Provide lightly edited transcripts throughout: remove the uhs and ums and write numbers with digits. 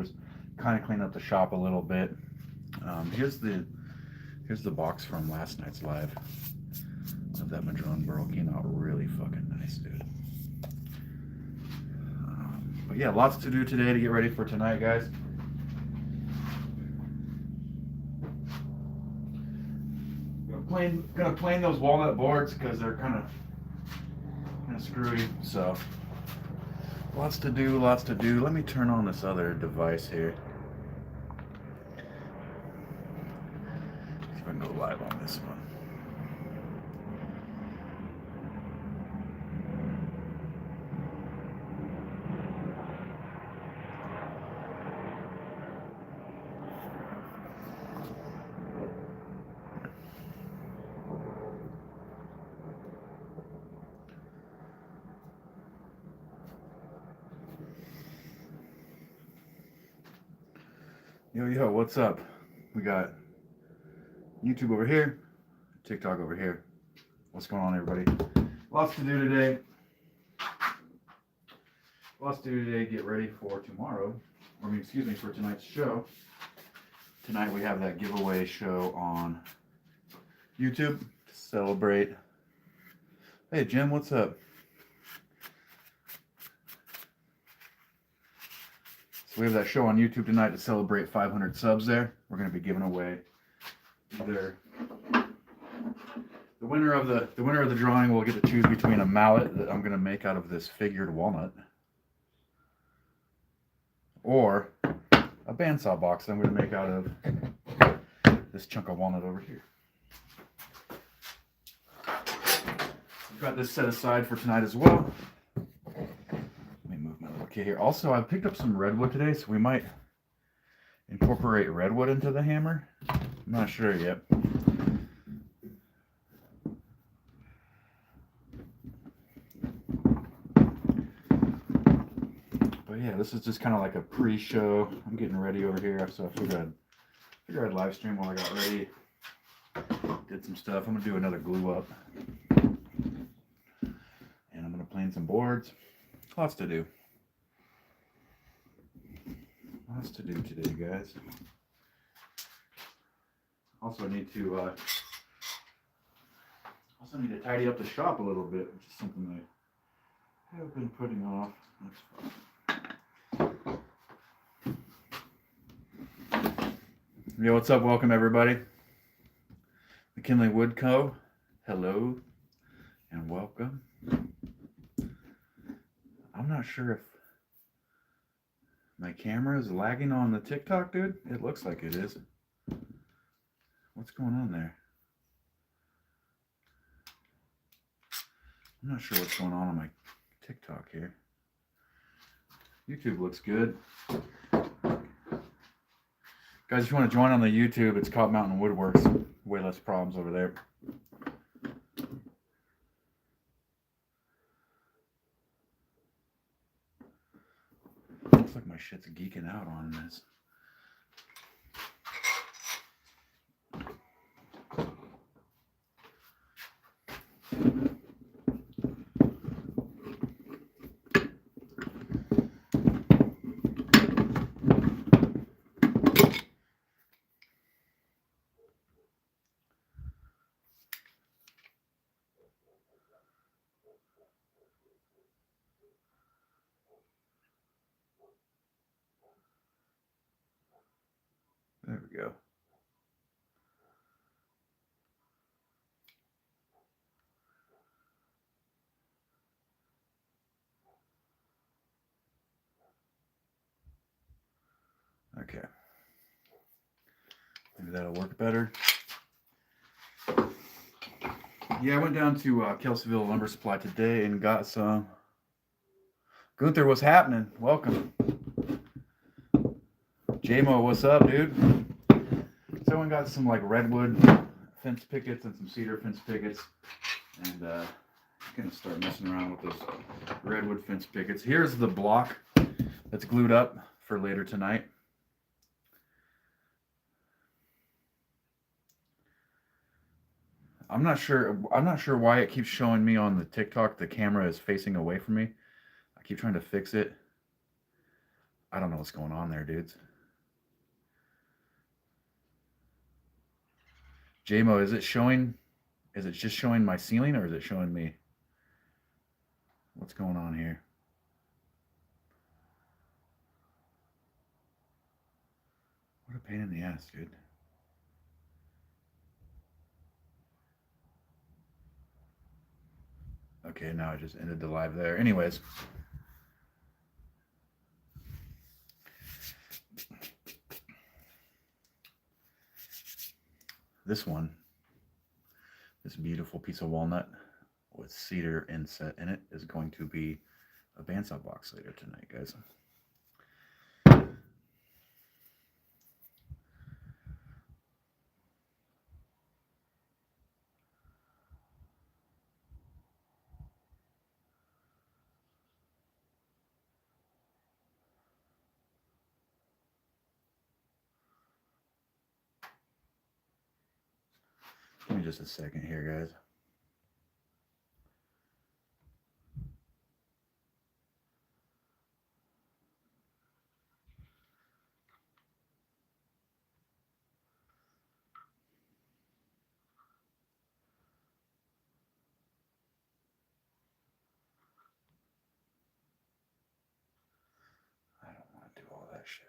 $10. Kind of clean up the shop a little bit. Here's the box from last night's live of that Madrone burl. Came out really fucking nice, dude. But yeah, lots to do today to get ready for tonight, guys. Gonna plane those walnut boards because they're kind of screwy. So lots to do. Let me turn on this other device here. See if I can go live on this one. Yo, what's up? We got YouTube over here, TikTok over here. What's going on, everybody? Lots to do today. Get ready for tomorrow. For tonight's show. Tonight we have that giveaway show on YouTube to celebrate. Hey, Jim, what's up? So we have that show on YouTube tonight to celebrate 500 subs there. We're going to be giving away either the winner of the drawing will get to choose between a mallet that I'm going to make out of this figured walnut or a bandsaw box that I'm going to make out of this chunk of walnut over here. I've got this set aside for tonight as well. Okay, here. Also, I picked up some redwood today, so we might incorporate redwood into the hammer. I'm not sure yet. But yeah, this is just kind of like a pre-show. I'm getting ready over here, so I figured I'd live stream while I got ready. Did some stuff. I'm gonna do another glue up, and I'm gonna plane some boards. Lots to do. Lots to do today, guys. Also need to tidy up the shop a little bit, which is something I have been putting off. That's fine. Yo, what's up? Welcome, everybody. McKinley Wood Co. Hello and welcome. I'm not sure if my camera is lagging on the TikTok, dude. It looks like it is. What's going on there? I'm not sure what's going on my TikTok here. YouTube looks good. Guys, if you want to join on the YouTube, it's called Mountain Woodworks. Way less problems over there. Looks like my shit's geeking out on this. There we go. Okay. Maybe that'll work better. Yeah, I went down to Kelseyville Lumber Supply today and got some. Gunther, what's happening? Welcome. J-Mo, what's up, dude? So I went and got some like redwood fence pickets and some cedar fence pickets. And I'm going to start messing around with those redwood fence pickets. Here's the block that's glued up for later tonight. I'm not sure why it keeps showing me on the TikTok the camera is facing away from me. I keep trying to fix it. I don't know what's going on there, dudes. JMO, is it showing? Is it just showing my ceiling, or is it showing me? What's going on here? What a pain in the ass, dude. Okay, now I just ended the live there. Anyways. This one, this beautiful piece of walnut with cedar inset in it, is going to be a bandsaw box later tonight, guys. Give me just a second here, guys. I don't want to do all that shit.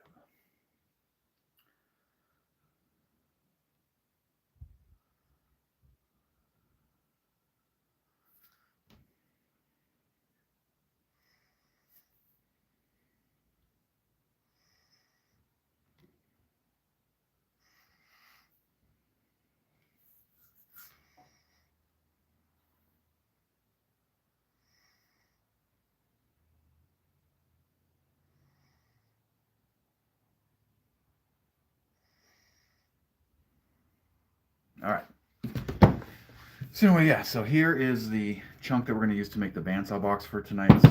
All right. So anyway, yeah, so here is the chunk that we're going to use to make the bandsaw box for tonight's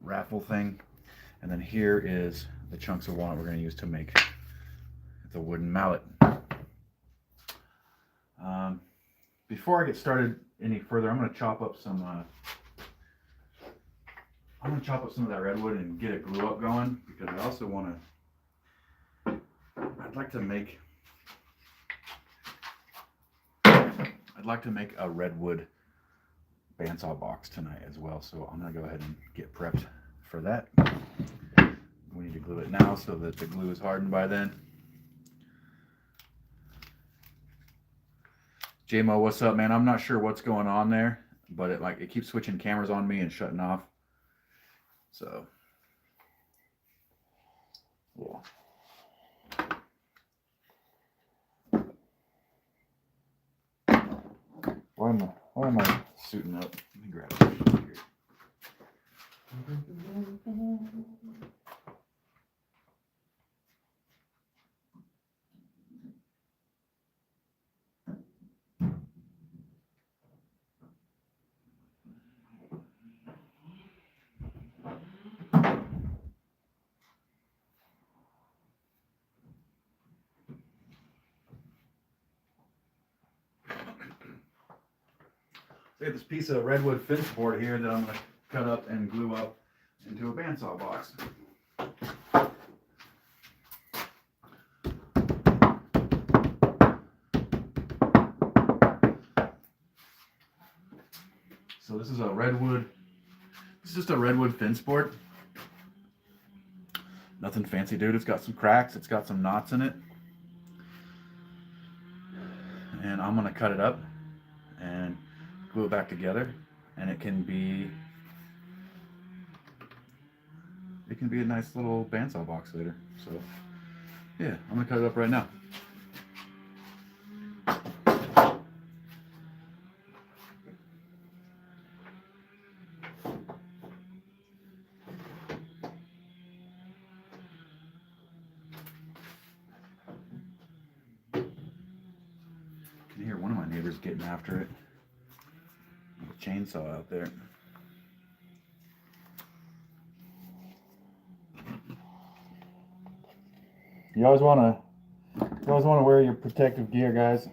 raffle thing. And then here is the chunks of walnut we're going to use to make the wooden mallet. Before I get started any further, I'm going to chop up some of that redwood and get a glue up going, because I also want to, I'd like to make a redwood bandsaw box tonight as well. So I'm going to go ahead and get prepped for that. We need to glue it now so that the glue is hardened by then. JMO, what's up, man? I'm not sure what's going on there, but it keeps switching cameras on me and shutting off. So, yeah. Why am I suiting up? Let me grab it here. I got this piece of redwood fence board here that I'm going to cut up and glue up into a bandsaw box. So this is just a redwood fence board. Nothing fancy, dude. It's got some cracks. It's got some knots in it. And I'm going to cut it up and glue it back together, and it can be a nice little bandsaw box later. So yeah, I'm gonna cut it up right now. I can hear one of my neighbors getting after it with a chainsaw out there. You always want to wear your protective gear, guys.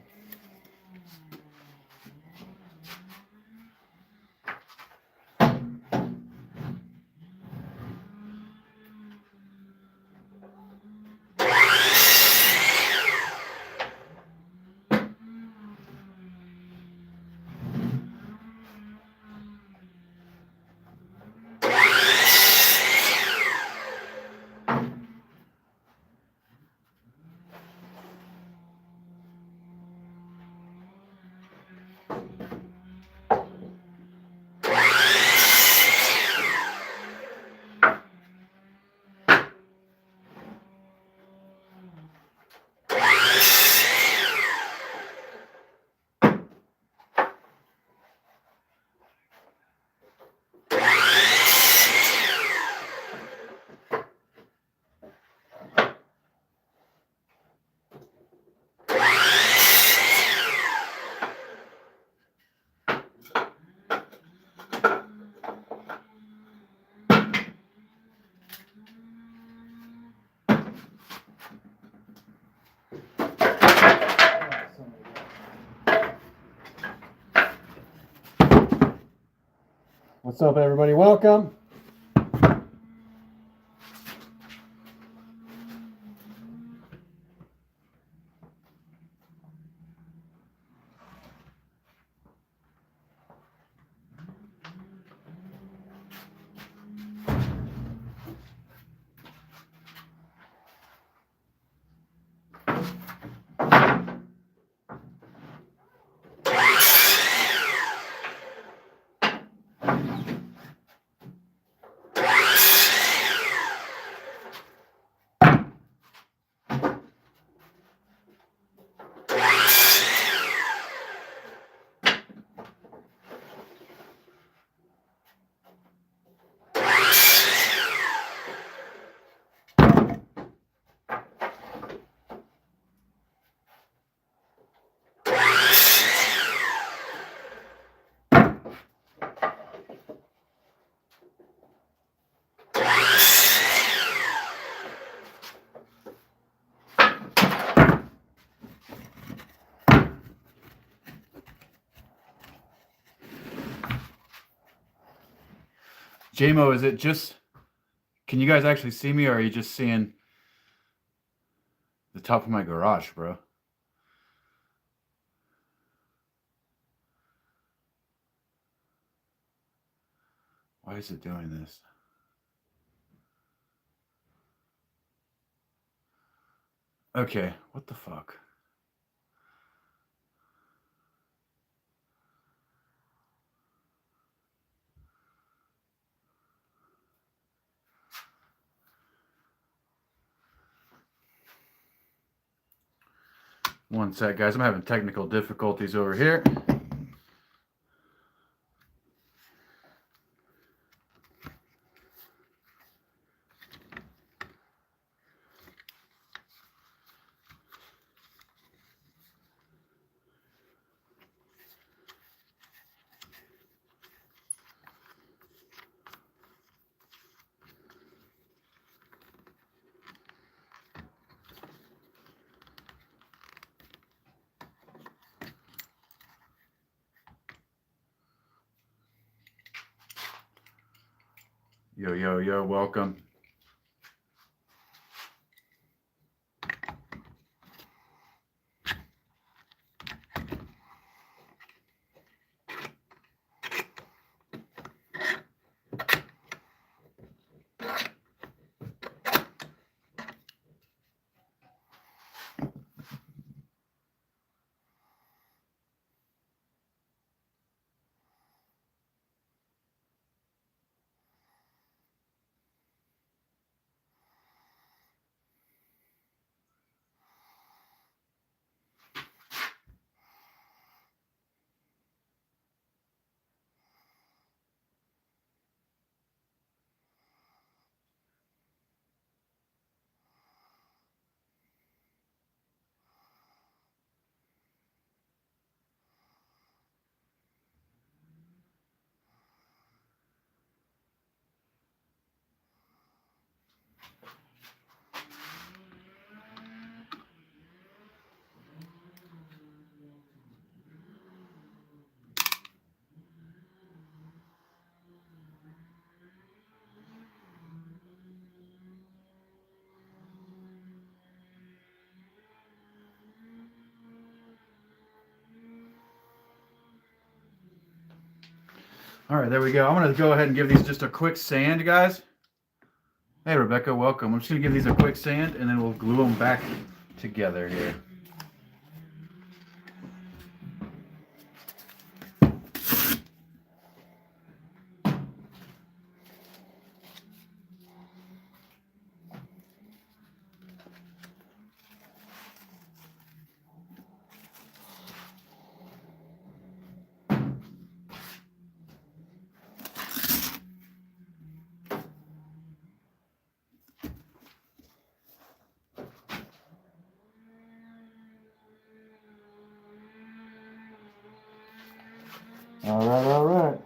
What's up, everybody? Welcome. JMO, is it just, can you guys actually see me, or are you just seeing the top of my garage, bro? Why is it doing this? Okay, what the fuck? One sec, guys. I'm having technical difficulties over here. Yo, yo, yo, welcome. All right, there we go. I'm going to go ahead and give these just a quick sand, guys. Hey, Rebecca, welcome. I'm just going to give these a quick sand, and then we'll glue them back together here. All right, all right.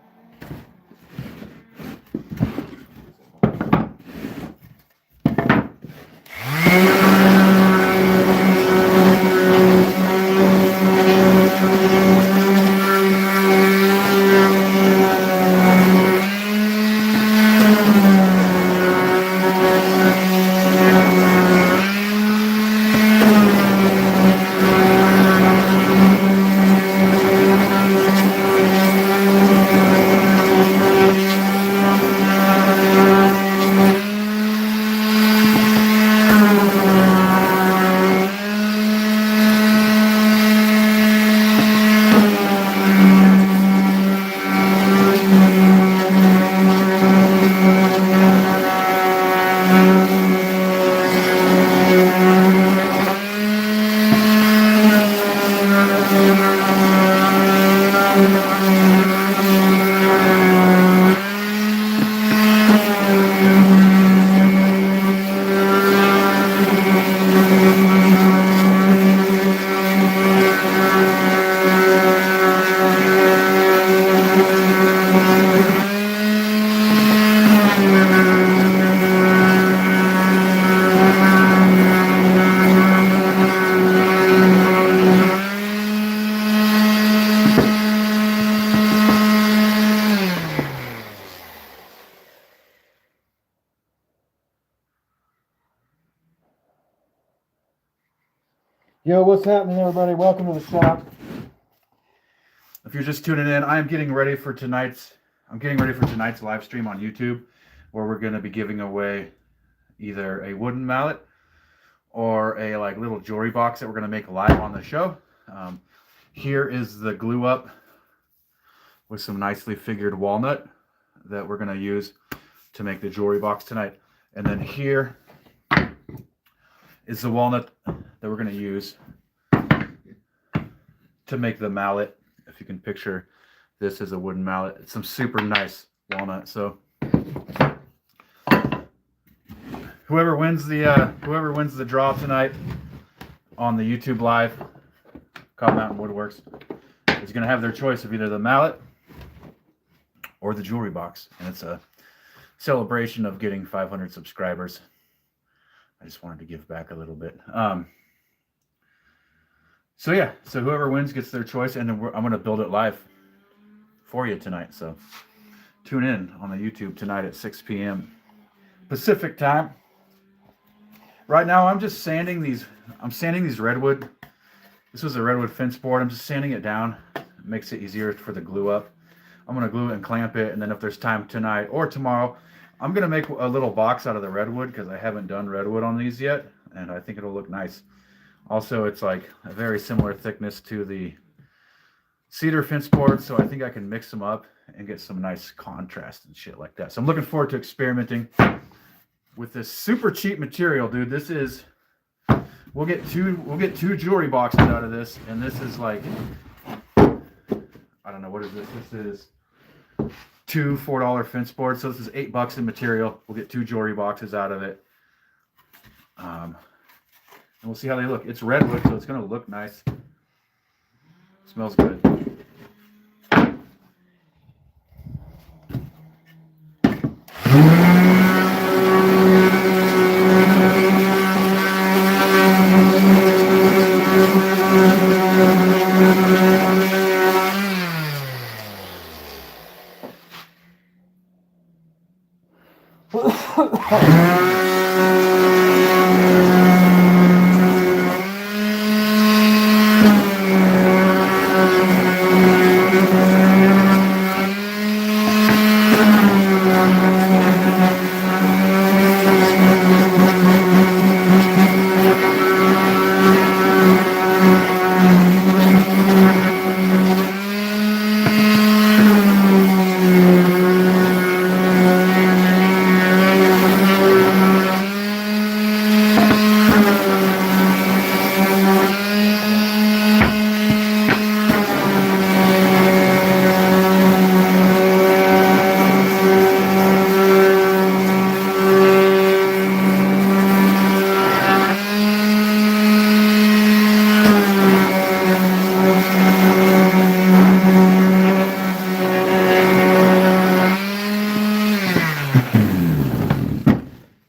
Yo, what's happening, everybody? Welcome to the shop. If you're just tuning in, I'm getting ready for tonight's live stream on YouTube, where we're going to be giving away either a wooden mallet or a little jewelry box that we're going to make live on the show. Here is the glue up with some nicely figured walnut that we're going to use to make the jewelry box tonight. And then here is the walnut that we're going to use to make the mallet. If you can picture this as a wooden mallet, it's some super nice walnut. So whoever wins the draw tonight on the YouTube live, Cobb Mountain Woodworks, is going to have their choice of either the mallet or the jewelry box, and it's a celebration of getting 500 subscribers. I just wanted to give back a little bit. So whoever wins gets their choice, and then I'm going to build it live for you tonight. So tune in on the YouTube tonight at 6 p.m. Pacific time. Right now, I'm just sanding these. I'm sanding these redwood. This was a redwood fence board. I'm just sanding it down. It makes it easier for the glue up. I'm going to glue it and clamp it, and then if there's time tonight or tomorrow, I'm going to make a little box out of the redwood because I haven't done redwood on these yet, and I think it'll look nice. Also, it's like a very similar thickness to the cedar fence board, so I think I can mix them up and get some nice contrast and shit like that. So I'm looking forward to experimenting with this super cheap material, dude. This is, we'll get two jewelry boxes out of this, and this is like, I don't know, what is this? This is two $4 fence boards, so this is $8 in material. We'll get two jewelry boxes out of it. And we'll see how they look. It's redwood, so it's going to look nice. Smells good.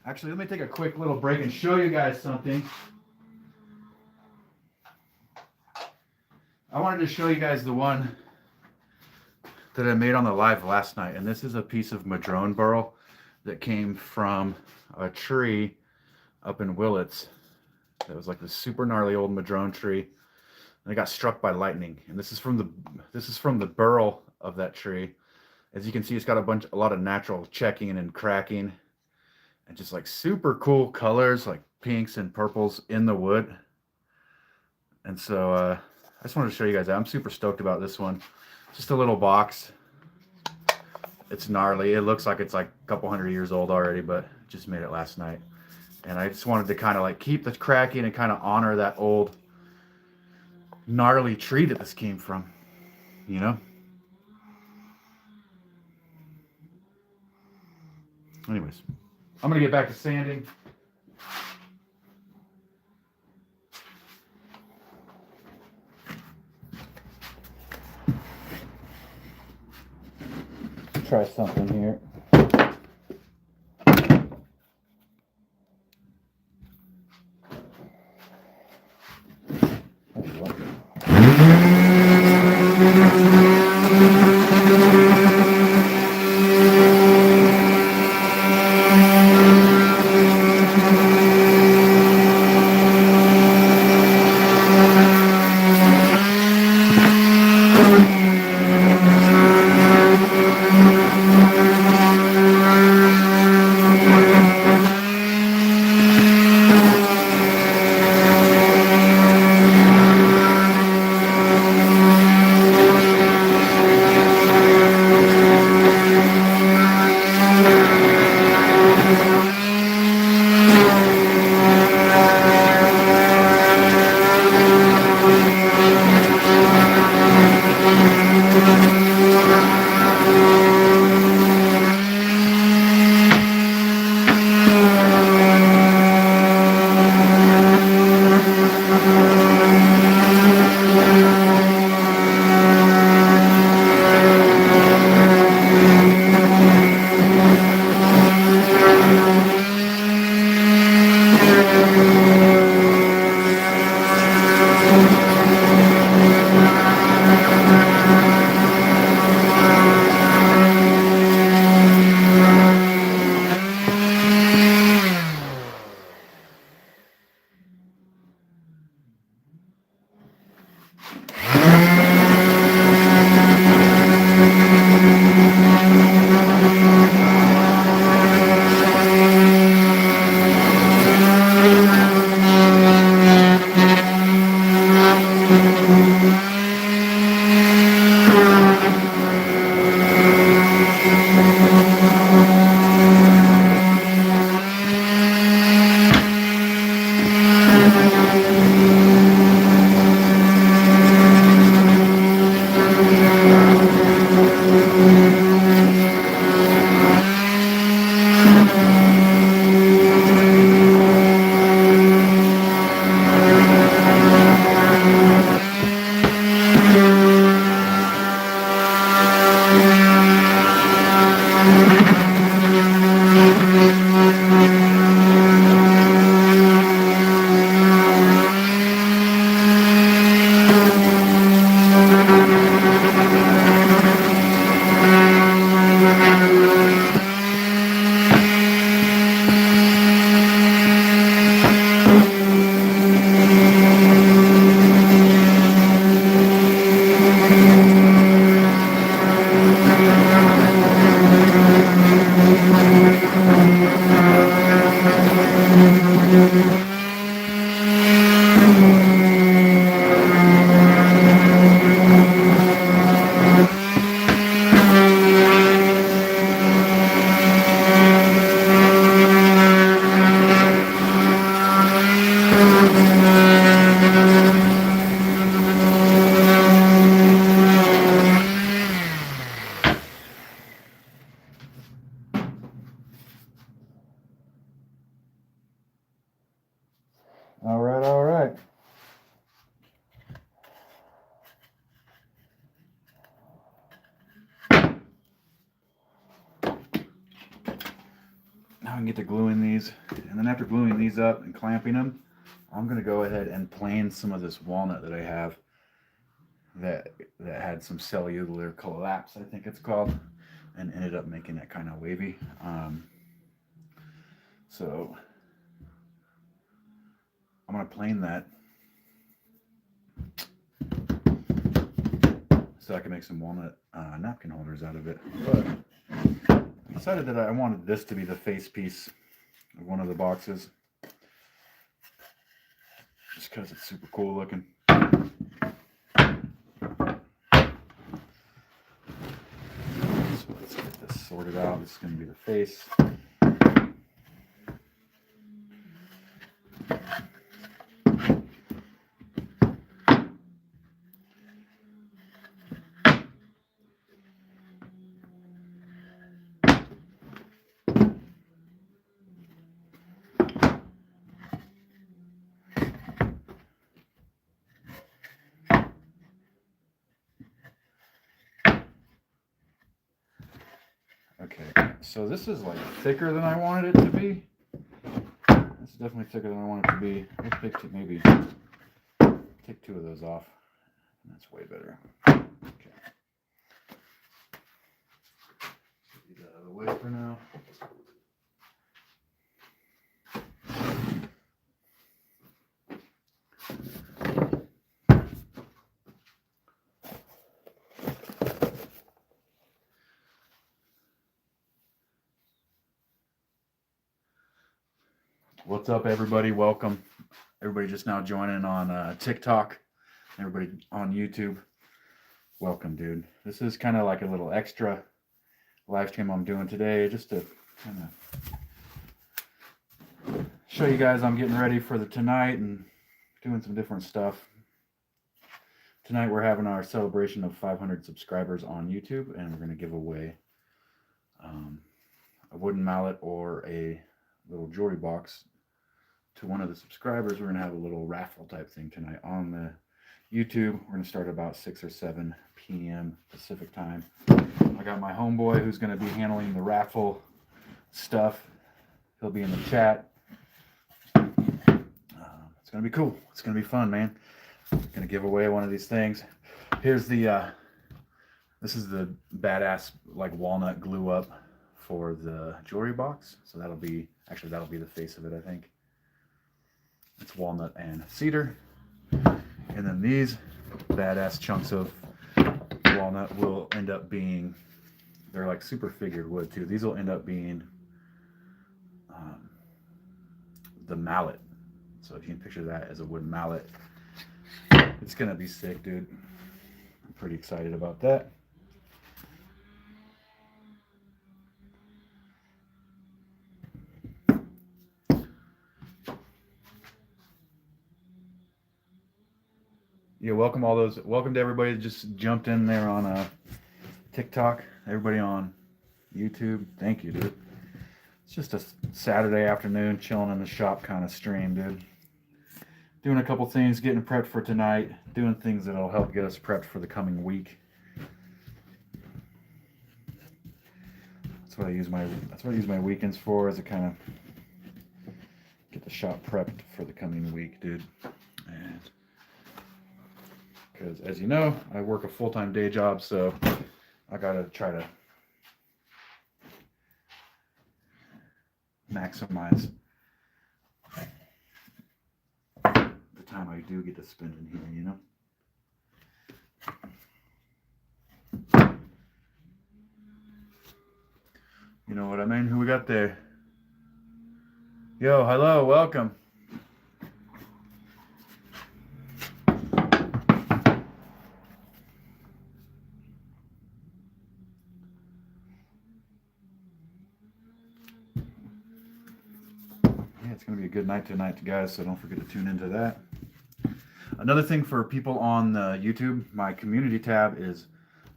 Actually, let me take a quick little break and show you guys something. I wanted to show you guys the one that I made on the live last night, and this is a piece of madrone burl that came from a tree up in Willits. That was like this super gnarly old madrone tree, and it got struck by lightning. And this is from the burl of that tree. As you can see, it's got a lot of natural checking and cracking, and just like super cool colors like pinks and purples in the wood. And so I just wanted to show you guys that. I'm super stoked about this one. Just a little box. It's gnarly. It looks like it's like a couple hundred years old already, but just made it last night. And I just wanted to kind of like keep the cracking and kind of honor that old gnarly tree that this came from, you know? Anyways, I'm going to get back to sanding. Try something here. can get to gluing these. And then after gluing these up and clamping them, I'm going to go ahead and plane some of this walnut that I have that had some cellular collapse, I think it's called, and ended up making it kind of wavy. So I'm going to plane that so I can make some walnut napkin holders out of it. But I decided that I wanted this to be the face piece of one of the boxes, just because it's super cool looking. So let's get this sorted out. This is going to be the face. Okay, so this is like thicker than I wanted it to be. It's definitely thicker than I want it to be. Let's maybe take 2 of those off. That's way better. Okay. Get these out of the way for now. What's up, everybody? Welcome. Everybody just now joining on TikTok. Everybody on YouTube. Welcome, dude. This is kind of like a little extra live stream I'm doing today, just to kind of show you guys I'm getting ready for tonight and doing some different stuff. Tonight we're having our celebration of 500 subscribers on YouTube, and we're going to give away a wooden mallet or a little jewelry box to one of the subscribers. We're going to have a little raffle type thing tonight on the YouTube. We're going to start about 6 or 7 p.m. Pacific time. I got my homeboy who's going to be handling the raffle stuff. He'll be in the chat. It's going to be cool. It's going to be fun, man. I'm going to give away one of these things. Here's the this is the badass like walnut glue up for the jewelry box. So that'll be the face of it, I think. It's walnut and cedar. And then these badass chunks of walnut will end up being, they're like super figured wood too. These will end up being the mallet. So if you can picture that as a wooden mallet, it's gonna be sick, dude. I'm pretty excited about that. Yeah, welcome to everybody that just jumped in there on TikTok. Everybody on YouTube, thank you, dude. It's just a Saturday afternoon, chilling in the shop kind of stream, dude. Doing a couple things, getting prepped for tonight, doing things that'll help get us prepped for the coming week. That's what I use my weekends for, is to kind of get the shop prepped for the coming week, dude. And because, as you know, I work a full-time day job, so I gotta try to maximize the time I do get to spend in here, you know? You know what I mean? Who we got there? Yo, hello, welcome. It's going to be a good night tonight, guys, so don't forget to tune into that. Another thing for people on YouTube, my community tab is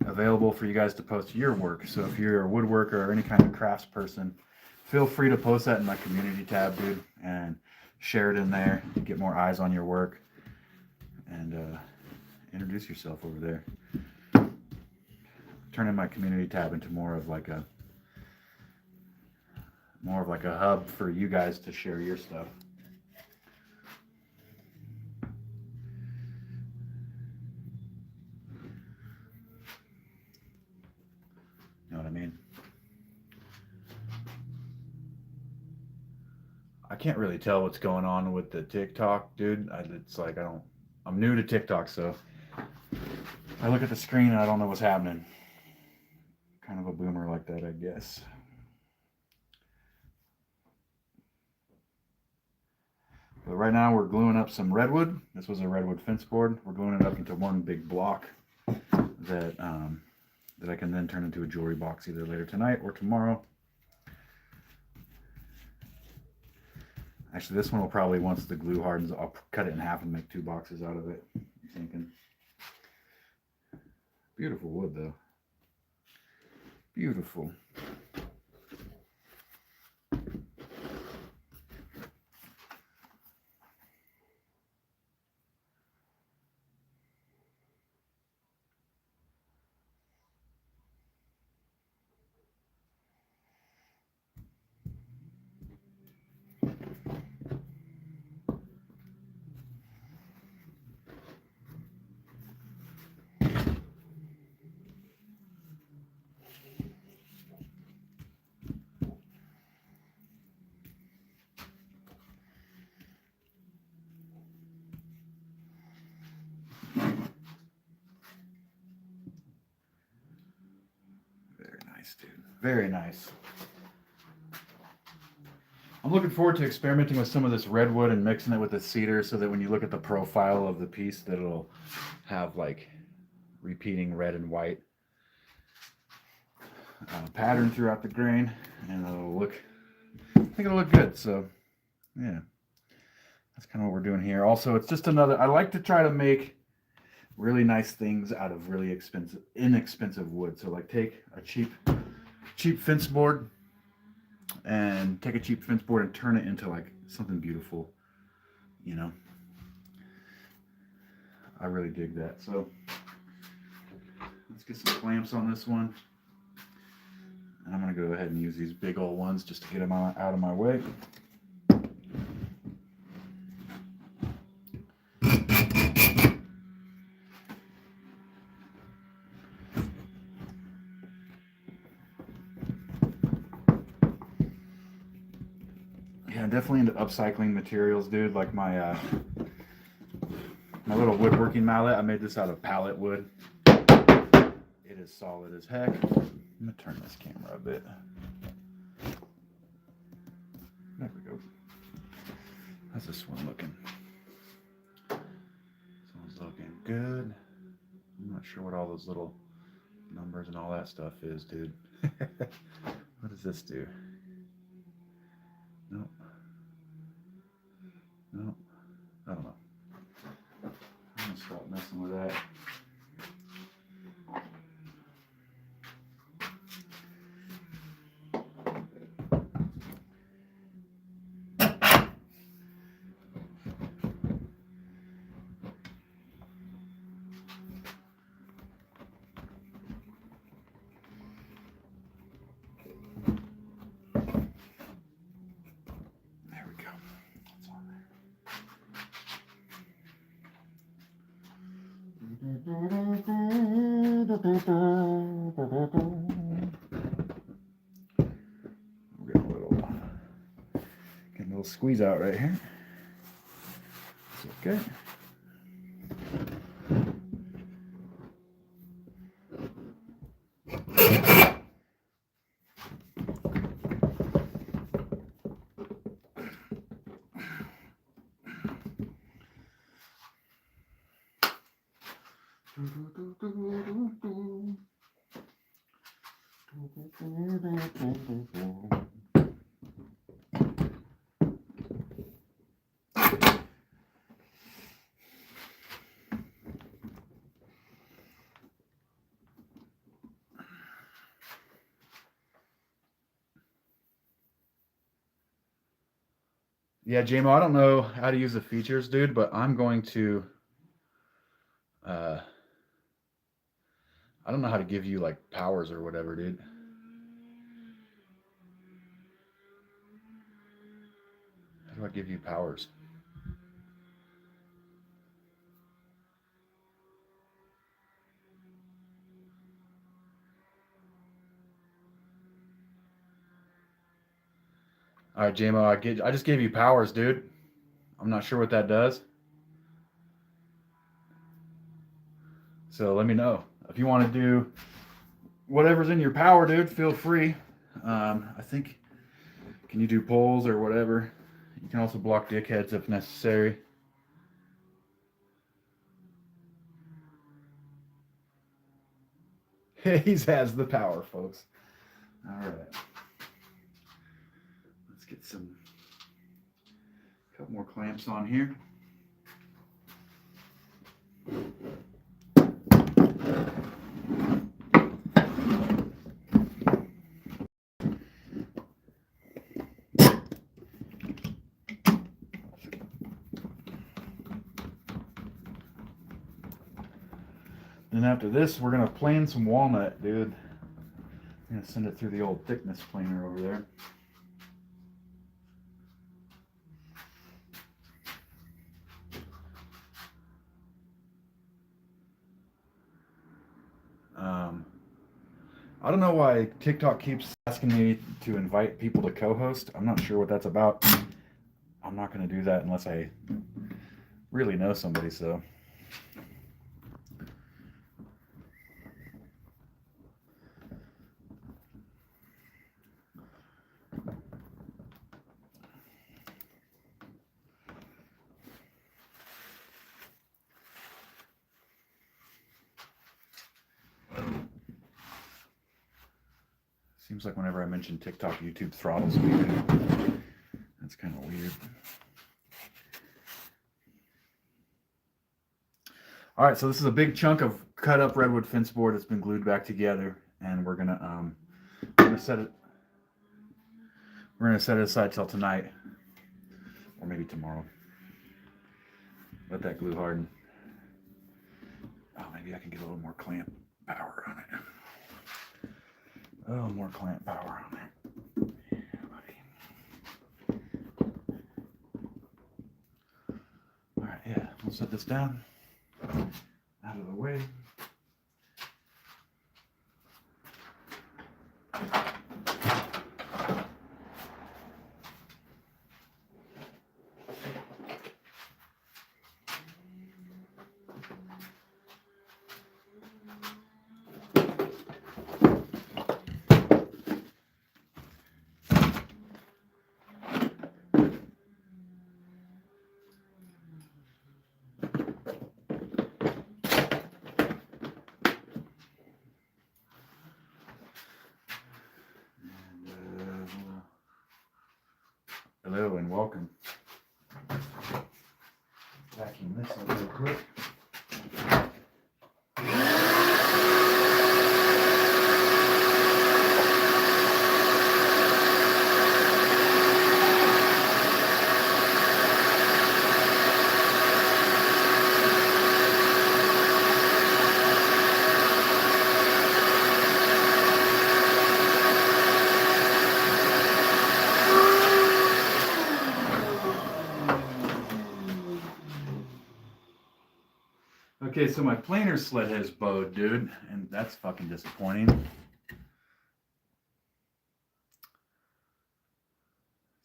available for you guys to post your work. So if you're a woodworker or any kind of crafts person, feel free to post that in my community tab, dude, and share it in there. Get more eyes on your work, and introduce yourself over there. Turning my community tab into more of like a more of like a hub for you guys to share your stuff. You know what I mean? I can't really tell what's going on with the TikTok, dude. It's like I'm new to TikTok, so I look at the screen and I don't know what's happening. Kind of a boomer like that, I guess. But right now we're gluing up some redwood. This was a redwood fence board. We're gluing it up into one big block that that I can then turn into a jewelry box either later tonight or tomorrow. Actually, this one will probably, once the glue hardens, I'll cut it in half and make 2 boxes out of it, I'm thinking. Beautiful wood, though. Beautiful. Very nice, dude. Very nice. I'm looking forward to experimenting with some of this redwood and mixing it with the cedar so that when you look at the profile of the piece, that it'll have like repeating red and white pattern throughout the grain, and it'll look, I think it'll look good. So yeah, that's kind of what we're doing here. Also, it's just another, I like to try to make really nice things out of really inexpensive wood. So like take a cheap fence board and turn it into like something beautiful, you know. I really dig that. So let's get some clamps on this one. And I'm going to go ahead and use these big old ones just to get them out of my way. Yeah, I'm definitely into upcycling materials, dude. Like my little woodworking mallet, I made this out of pallet wood. It is solid as heck. I'm going to turn this camera a bit. There we go. How's this one looking? This one's looking good. I'm not sure what all those little numbers and all that stuff is, dude. What does this do? Nope. Nope. I don't know. I'm gonna stop messing with that. There we go. It's on there. We're getting a little squeeze out right here. Is it good? Yeah, JMO, I don't know how to use the features, dude, but I'm going to, I don't know how to give you like powers or whatever, dude. How do I give you powers? All right, JMO, I just gave you powers, dude. I'm not sure what that does. So let me know. If you want to do whatever's in your power, dude, feel free. I think, can you do polls or whatever? You can also block dickheads if necessary. He has the power, folks. All right. Let's get a couple more clamps on here. Then after this, we're gonna plane some walnut, dude. I'm gonna send it through the old thickness planer over there. I don't know why TikTok keeps asking me to invite people to co-host. I'm not sure what that's about. I'm not gonna do that unless I really know somebody, so. Seems like whenever I mention TikTok, YouTube throttles me. That's kind of weird. All right, so this is a big chunk of cut up redwood fence board that's been glued back together, and we're gonna set it. We're gonna set it aside till tonight, or maybe tomorrow. Let that glue harden. Oh, maybe I can get a little more clamp power on it. A little more clamp power on it. All right, yeah, we'll set this down out of the way. Hello and welcome. Vacuum this up real quick. Okay, so my planer sled has bowed, dude, and that's fucking disappointing. Does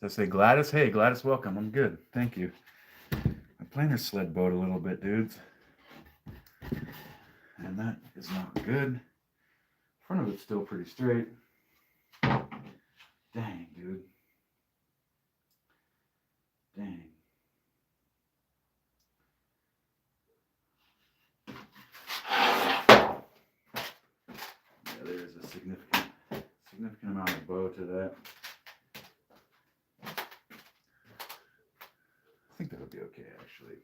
that say Gladys? Hey, Gladys, welcome. I'm good. Thank you. My planer sled bowed a little bit, dudes. And that is not good. Front of it's still pretty straight. Dang, dude. Dang. Yeah, there's a significant amount of bow to that. I think that'll be okay, actually.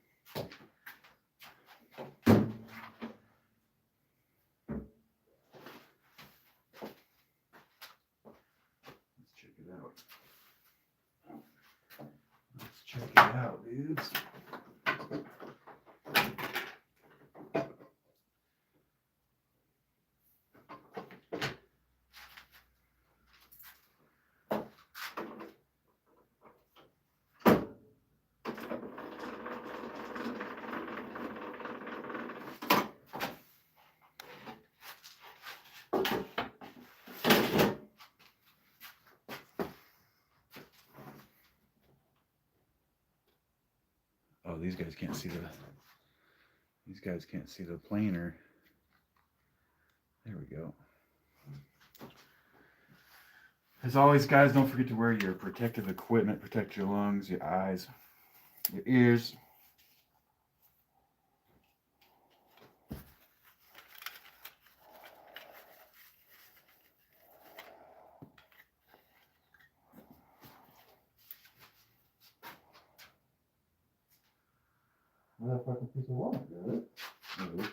Let's check it out, dudes. these guys can't see the planer. There we go. As always, guys, don't forget to wear your protective equipment. Protect your lungs, your eyes, your ears. That fucking piece of walnut, got it? Mm-hmm.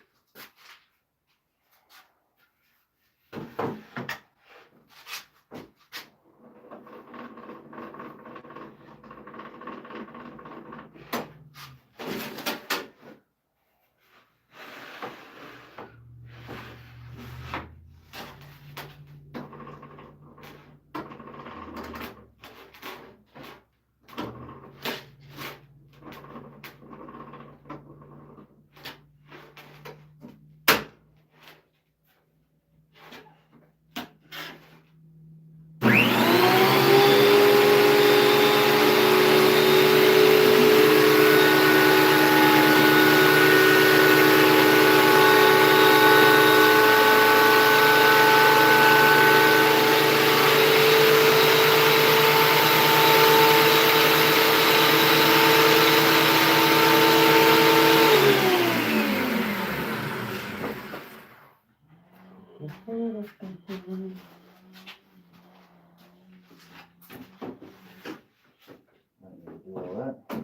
Do all that.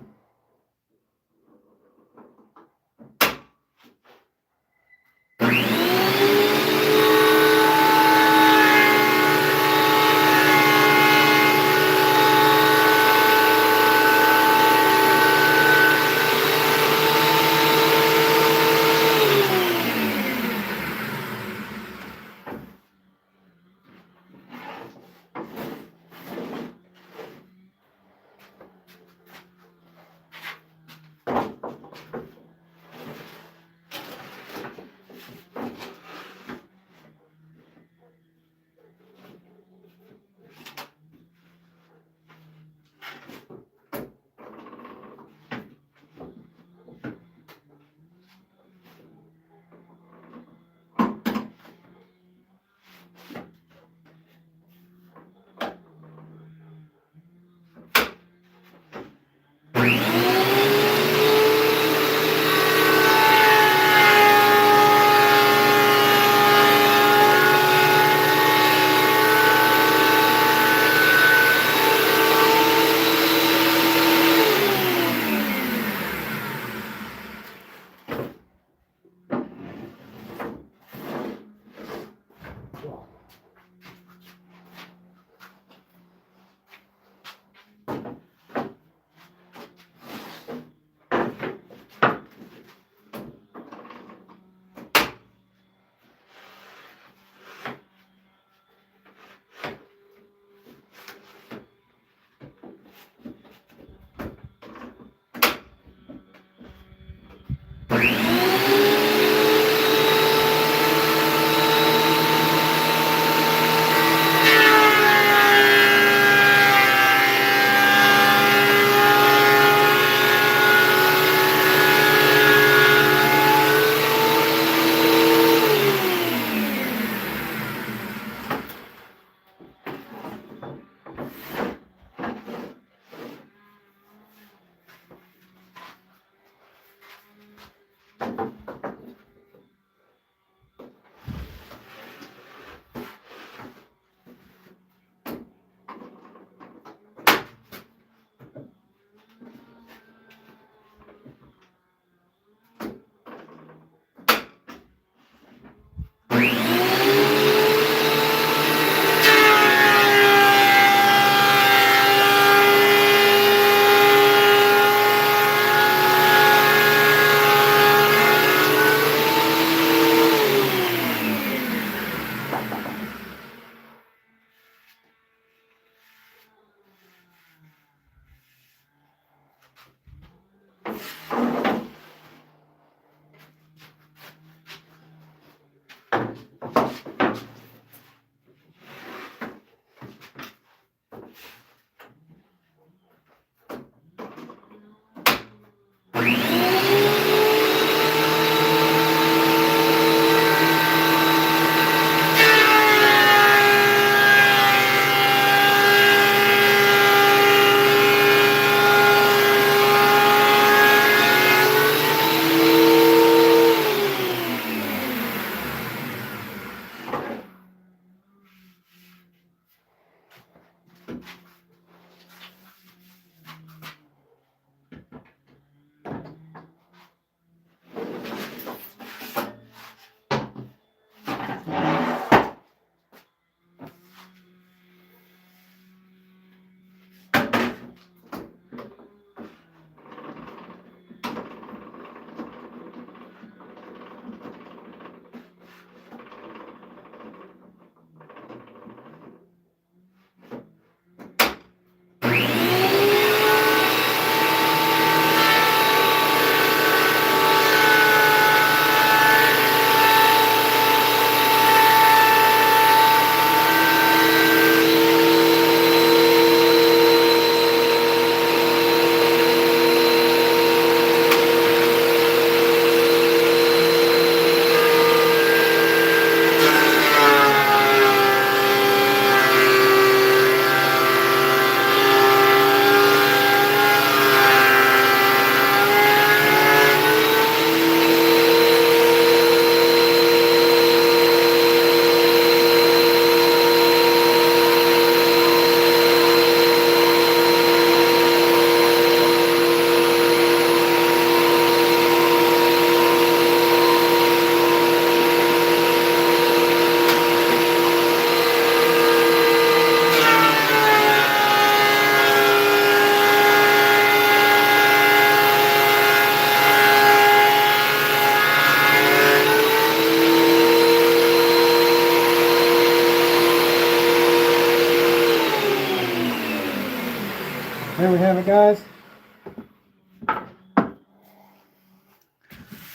it, guys.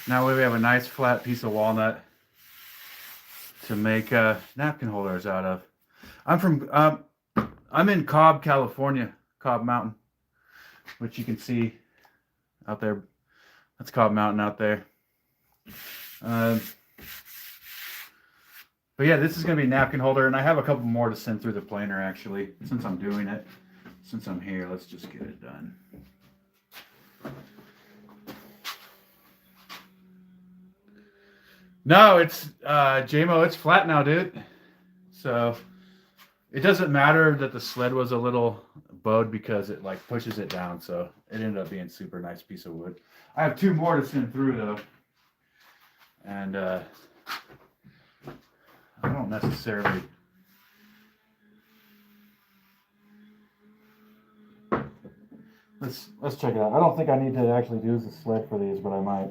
Now we have a nice flat piece of walnut to make napkin holders out of. I'm in Cobb, California, Cobb Mountain, which you can see out there. That's Cobb Mountain out there. But yeah, this is going to be a napkin holder, and I have a couple more to send through the planer actually, since I'm doing it. Since I'm here, let's just get it done. No, it's JMO, it's flat now, dude. So it doesn't matter that the sled was a little bowed because it like pushes it down. So it ended up being a super nice piece of wood. I have two more to send through though. And I don't necessarily. Let's check it out. I don't think I need to actually use the sled for these, but I might.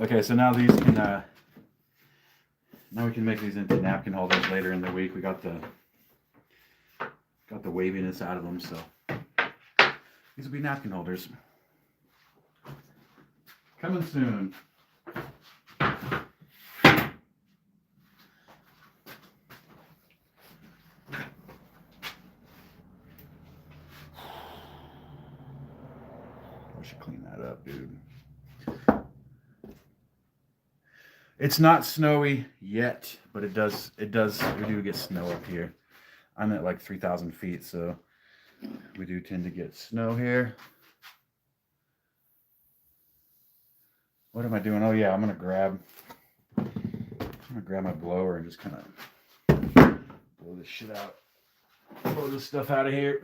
Okay, so now these can, now we can make these into napkin holders later in the week. We got the waviness out of them, so these will be napkin holders. Coming soon. I should clean that up, dude. It's not snowy yet, but it does, we do get snow up here. I'm at like 3,000 feet, so we do tend to get snow here. What am I doing? Oh yeah, I'm gonna grab my blower and just kind of blow this shit out. Blow this stuff out of here.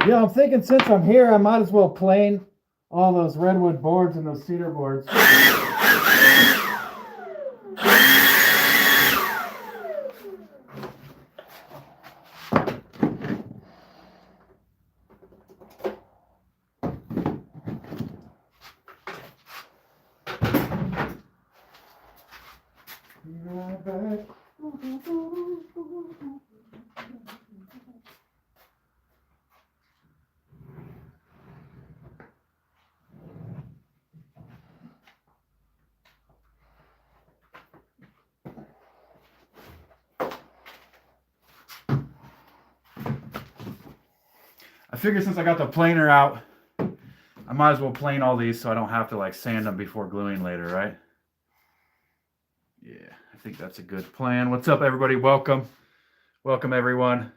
Yeah, I'm thinking since I'm here, I might as well plane all those redwood boards and those cedar boards. I figure since I got the planer out, I might as well plane all these so I don't have to like sand them before gluing later, right? Yeah, I think that's a good plan. What's up, everybody? Welcome. Welcome, everyone.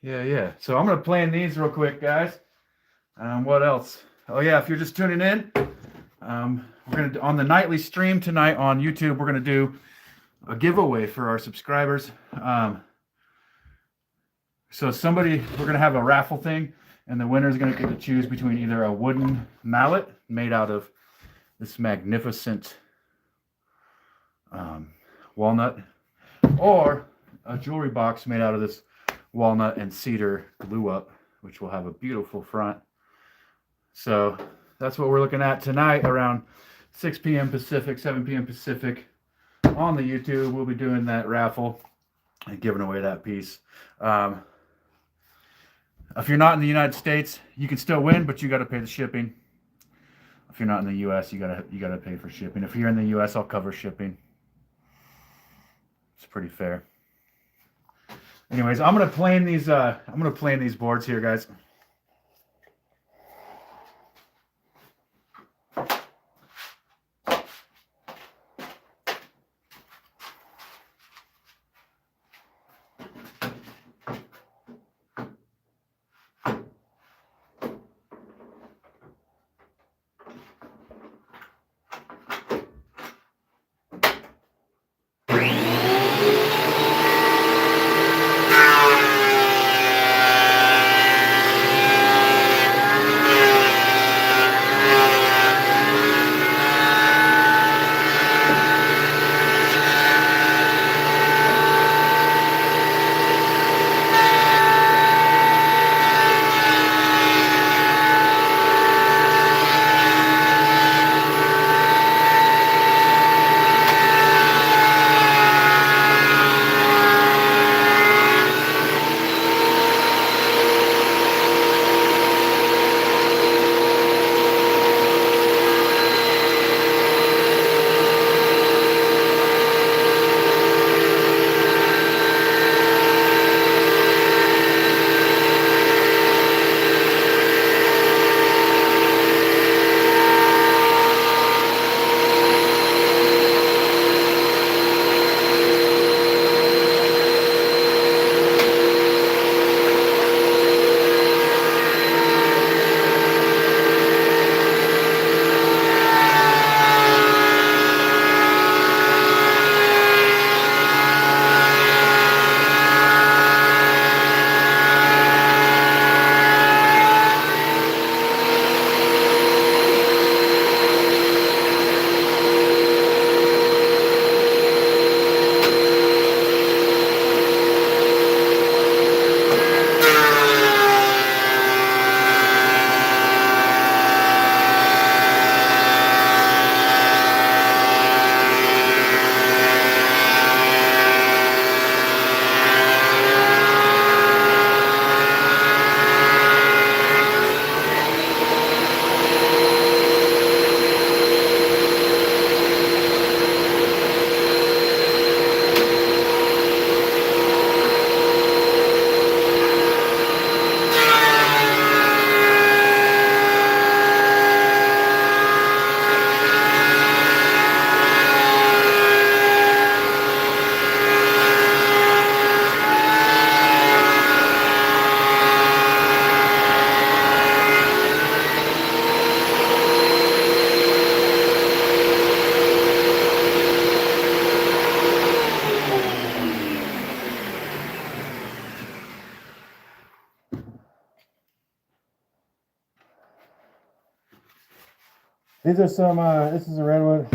Yeah. So I'm going to plane these real quick, guys. What else? Oh, yeah, if you're just tuning in, we're going to, on the nightly stream tonight on YouTube, we're going to do a giveaway for our subscribers. So we're going to have a raffle thing, and the winner is going to get to choose between either a wooden mallet made out of this magnificent walnut, or a jewelry box made out of this walnut and cedar glue up, which will have a beautiful front. So that's what we're looking at tonight around 6 p.m. Pacific, 7 p.m. Pacific on the YouTube. We'll be doing that raffle and giving away that piece. If you're not in the United States, you can still win, but you got to pay the shipping. If you're not in the U.S., you gotta pay for shipping. If you're in the U.S., I'll cover shipping. It's pretty fair. Anyways, I'm gonna plane these boards here, guys. These are some. This is a redwood.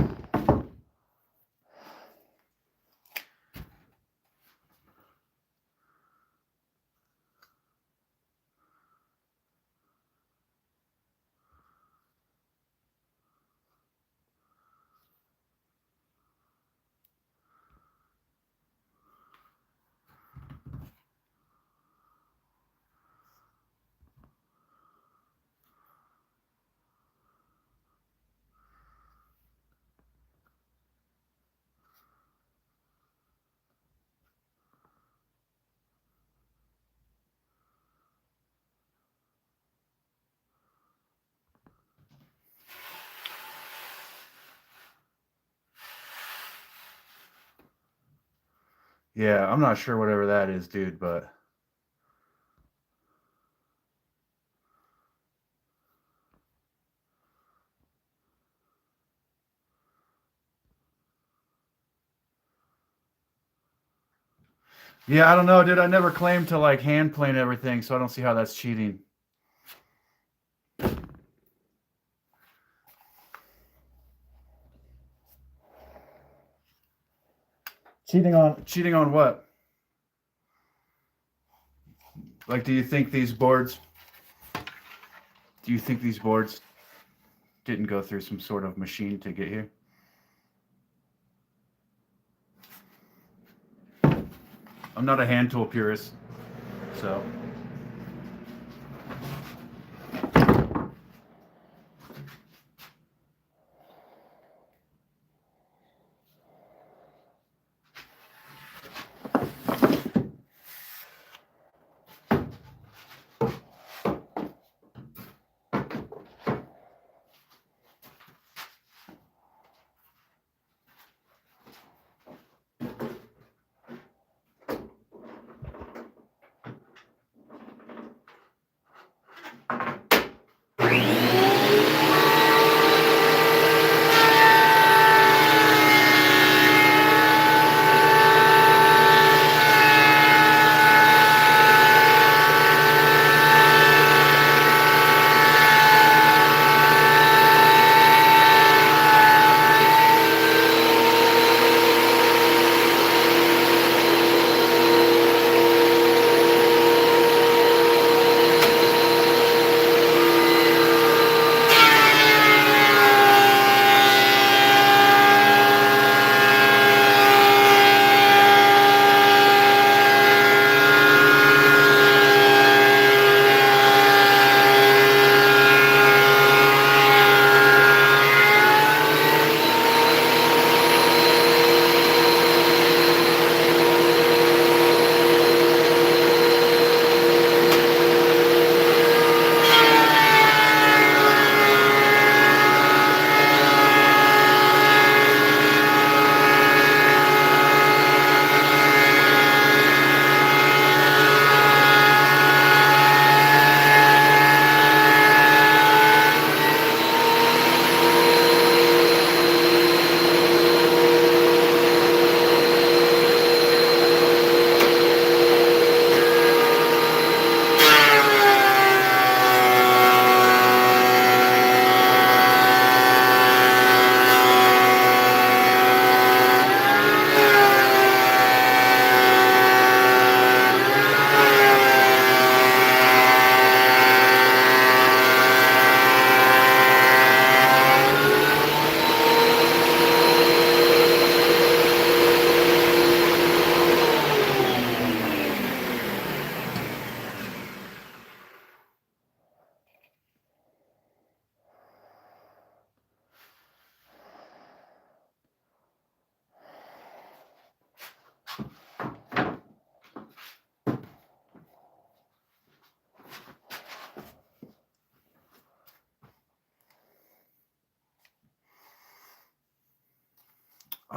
Yeah, I'm not sure whatever that is, dude, but yeah, I don't know, dude. I never claimed to like hand plane everything, so I don't see how that's cheating. Cheating on what? Like, do you think these boards didn't go through some sort of machine to get here? I'm not a hand tool purist, so.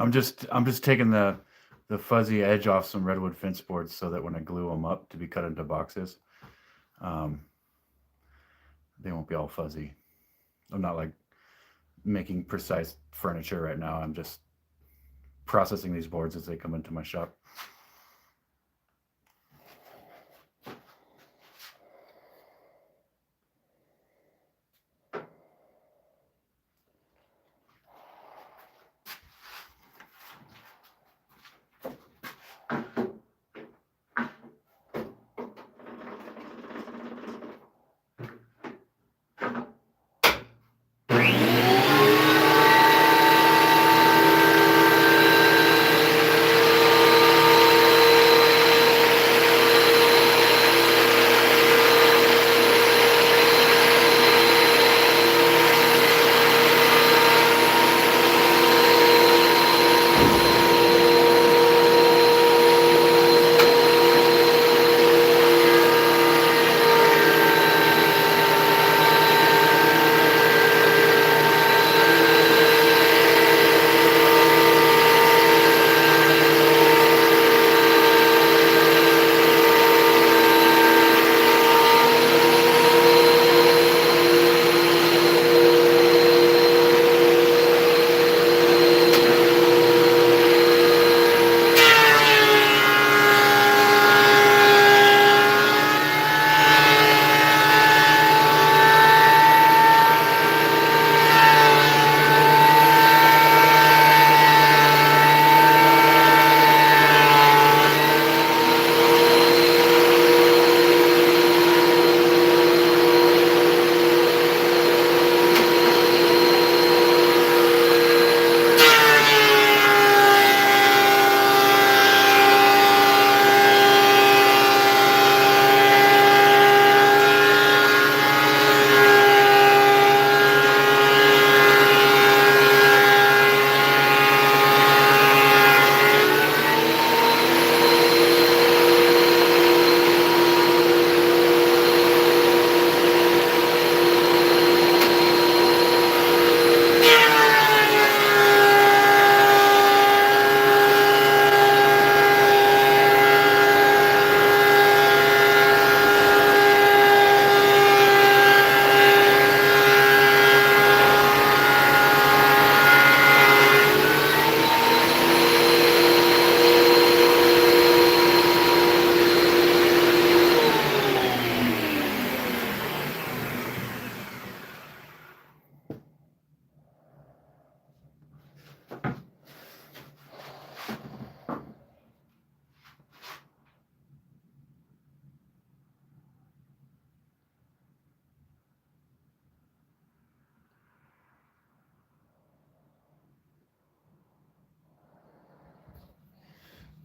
I'm just taking the fuzzy edge off some redwood fence boards so that when I glue them up to be cut into boxes, um, they won't be all fuzzy. I'm not like making precise furniture right now. I'm just processing these boards as they come into my shop.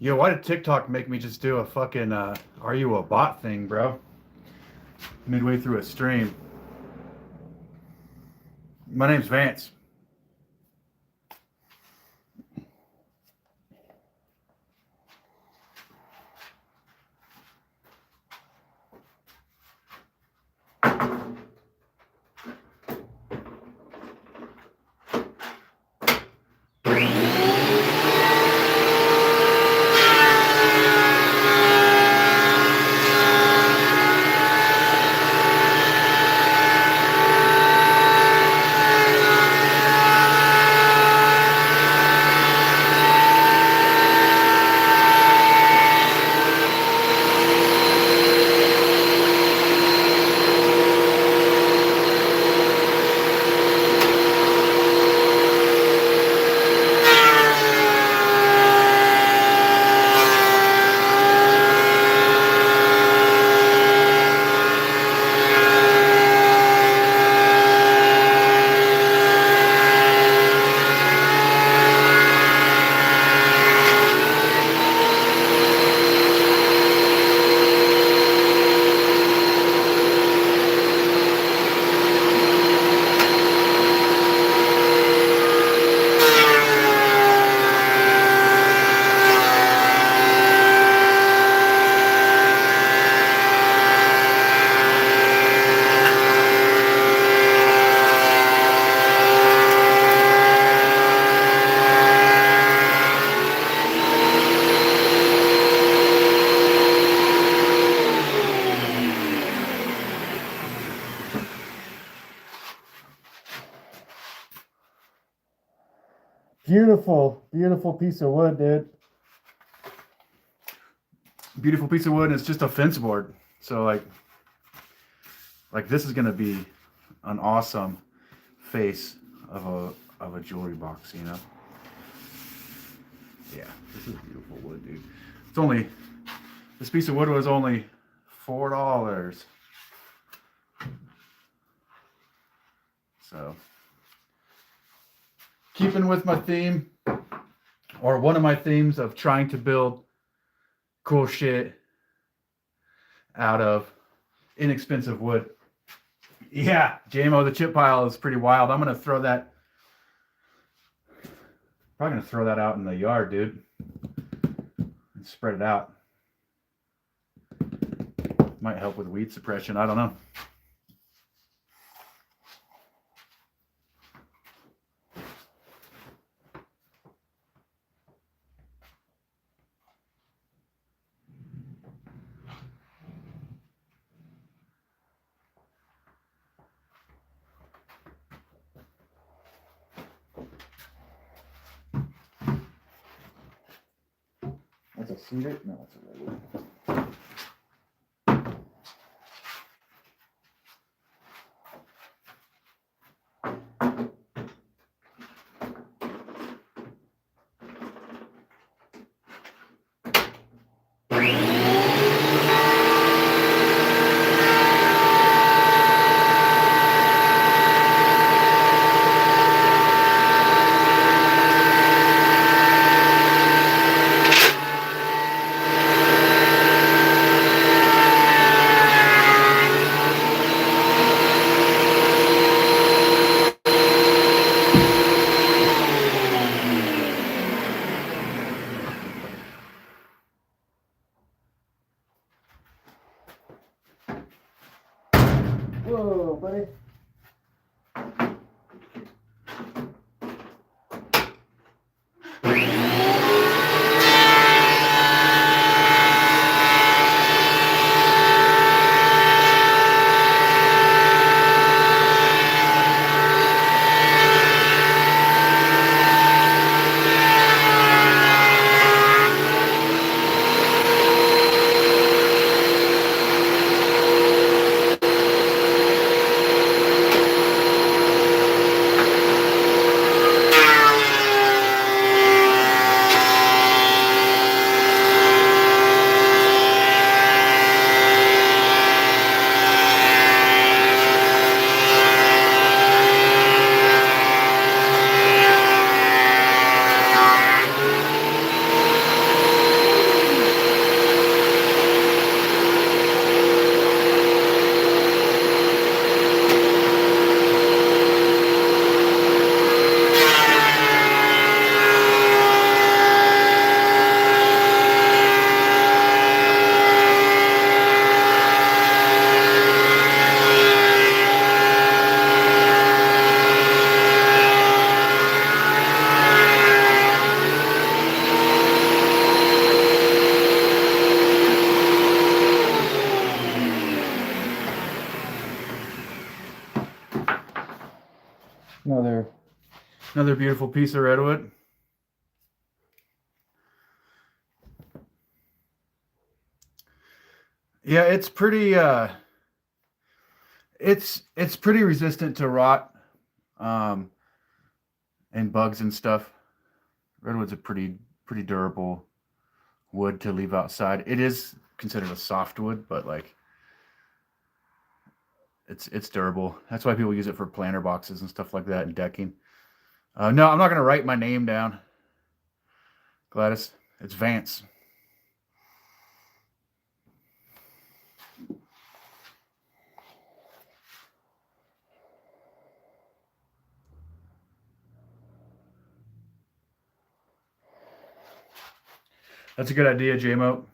Yo, why did TikTok make me just do a fucking are you a bot thing, bro? Midway through a stream. My name's Vance. Beautiful, beautiful piece of wood, dude. Beautiful piece of wood, and it's just a fence board. So like this is gonna be an awesome face of a jewelry box, you know. Yeah, this is beautiful wood, dude. It's only this piece of wood was only $4. So keeping with my theme, or one of my themes of trying to build cool shit out of inexpensive wood. Yeah, JMO, the chip pile is pretty wild. I'm gonna throw that. Probably gonna throw that out in the yard, dude, and spread it out. Might help with weed suppression. I don't know. That's a cedar? No, that's a redwood. Whoa, buddy. Another beautiful piece of redwood. Yeah, it's pretty it's pretty resistant to rot and bugs and stuff. Redwood's a pretty durable wood to leave outside. It is considered a softwood, but like it's durable. That's why people use it for planter boxes and stuff like that and decking. No, I'm not gonna write my name down, Gladys. It's Vance. That's a good idea, J-Mo.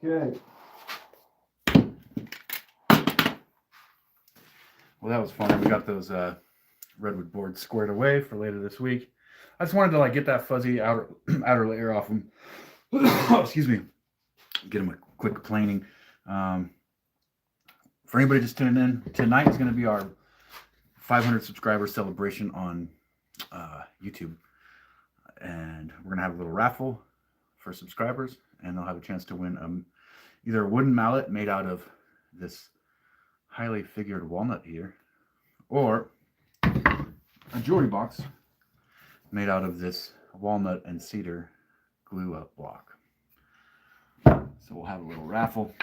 Okay. Well, that was fun. We got those redwood boards squared away for later this week. I just wanted to like get that fuzzy outer layer off them. Excuse me. Get them a quick planing. For anybody just tuning in, tonight is going to be our 500 subscriber celebration on YouTube, and we're going to have a little raffle for subscribers, and they'll have a chance to win either a wooden mallet made out of this highly figured walnut here, or a jewelry box made out of this walnut and cedar glue up block. So we'll have a little raffle.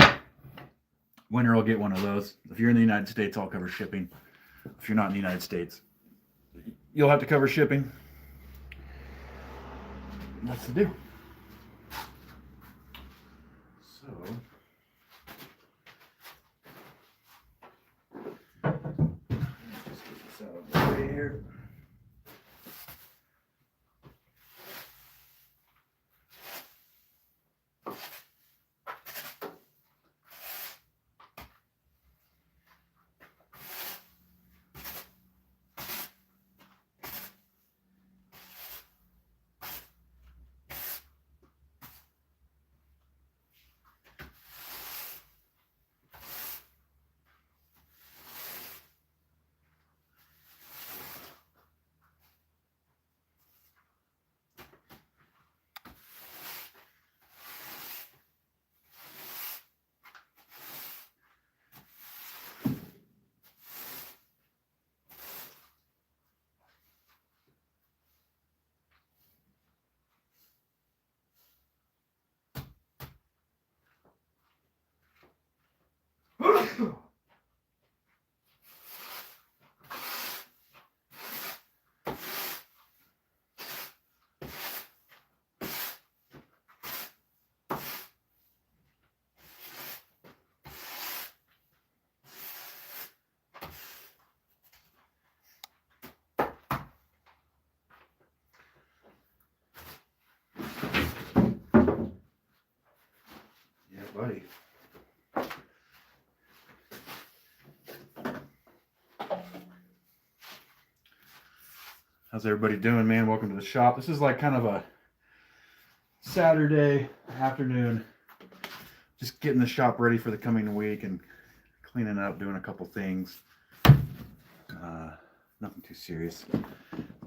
Winner will get one of those. If you're in the United States, I'll cover shipping. If you're not in the United States, you'll have to cover shipping. That's the deal. So, just get this out of the way here. Yeah, buddy. How's everybody doing, man? Welcome to the shop. This is like kind of a Saturday afternoon, just getting the shop ready for the coming week and cleaning up, doing a couple things. Nothing too serious.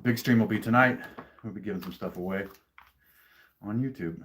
Big stream will be tonight. We'll be giving some stuff away on YouTube.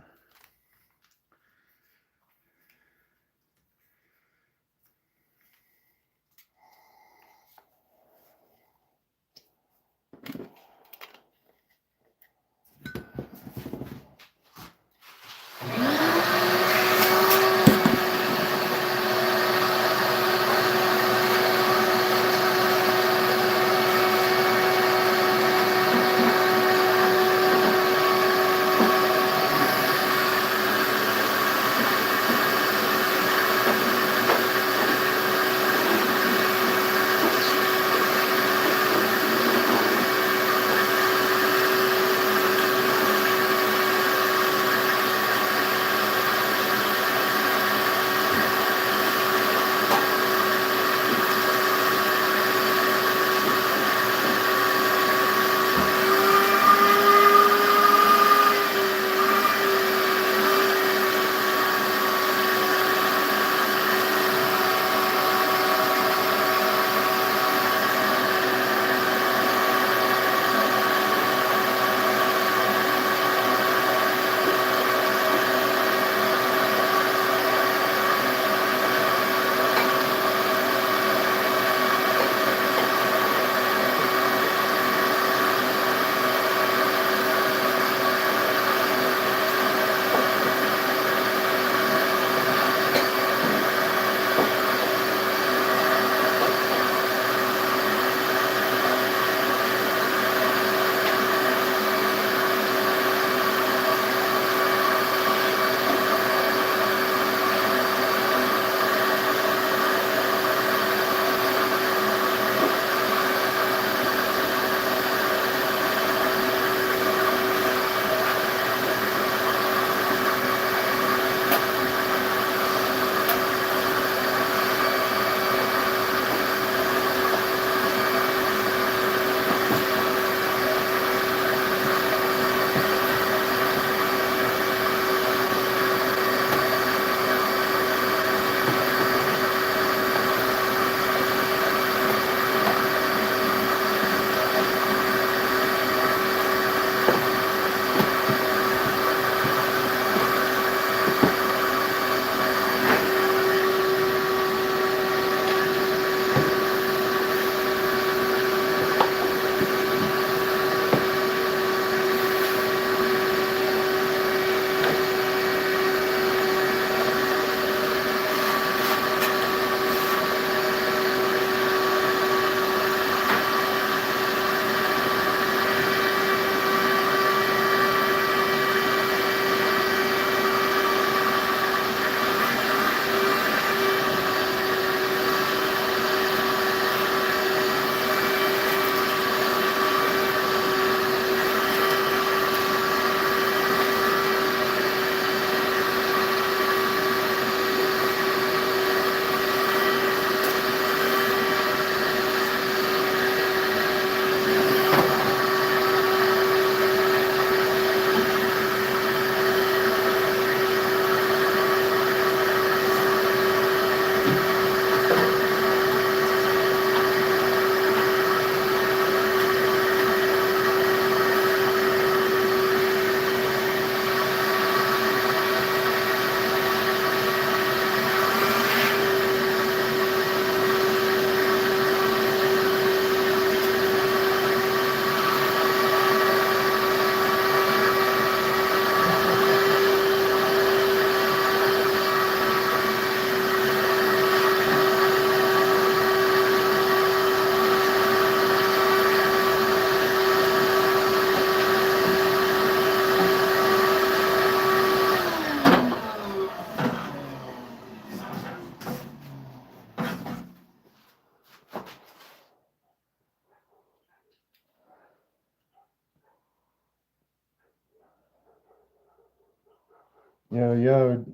Yo.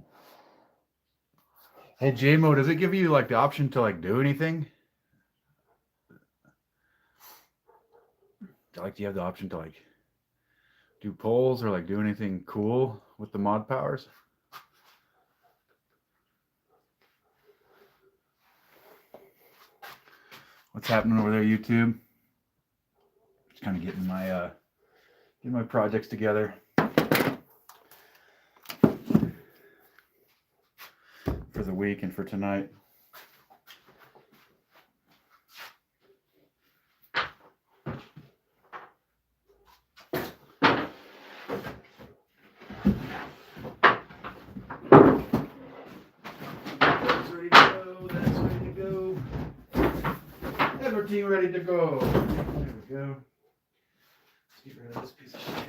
Hey, JMO, does it give you like the option to like do anything? Like, do you have the option to like do polls or like do anything cool with the mod powers? What's happening over there, YouTube? Just kind of getting my projects together for the week and for tonight. That's ready to go. That's ready to go. Everything ready to go. There we go. Let's get rid of this piece of shit.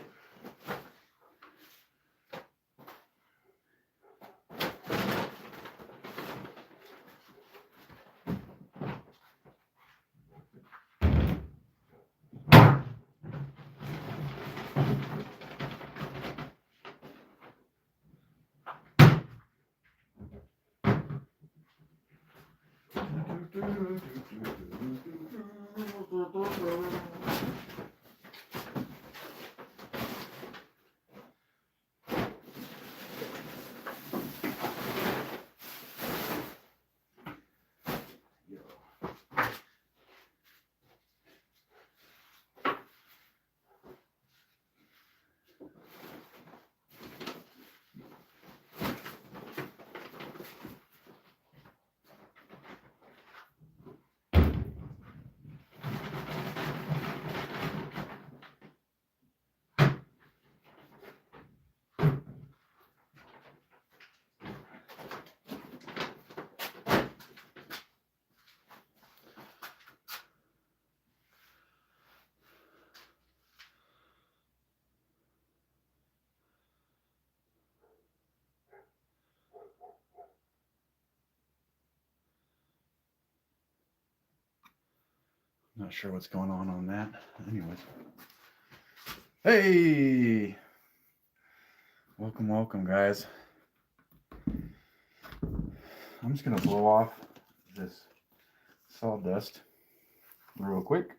Not sure what's going on that. Anyways. Hey! Welcome, guys. I'm just going to blow off this sawdust real quick.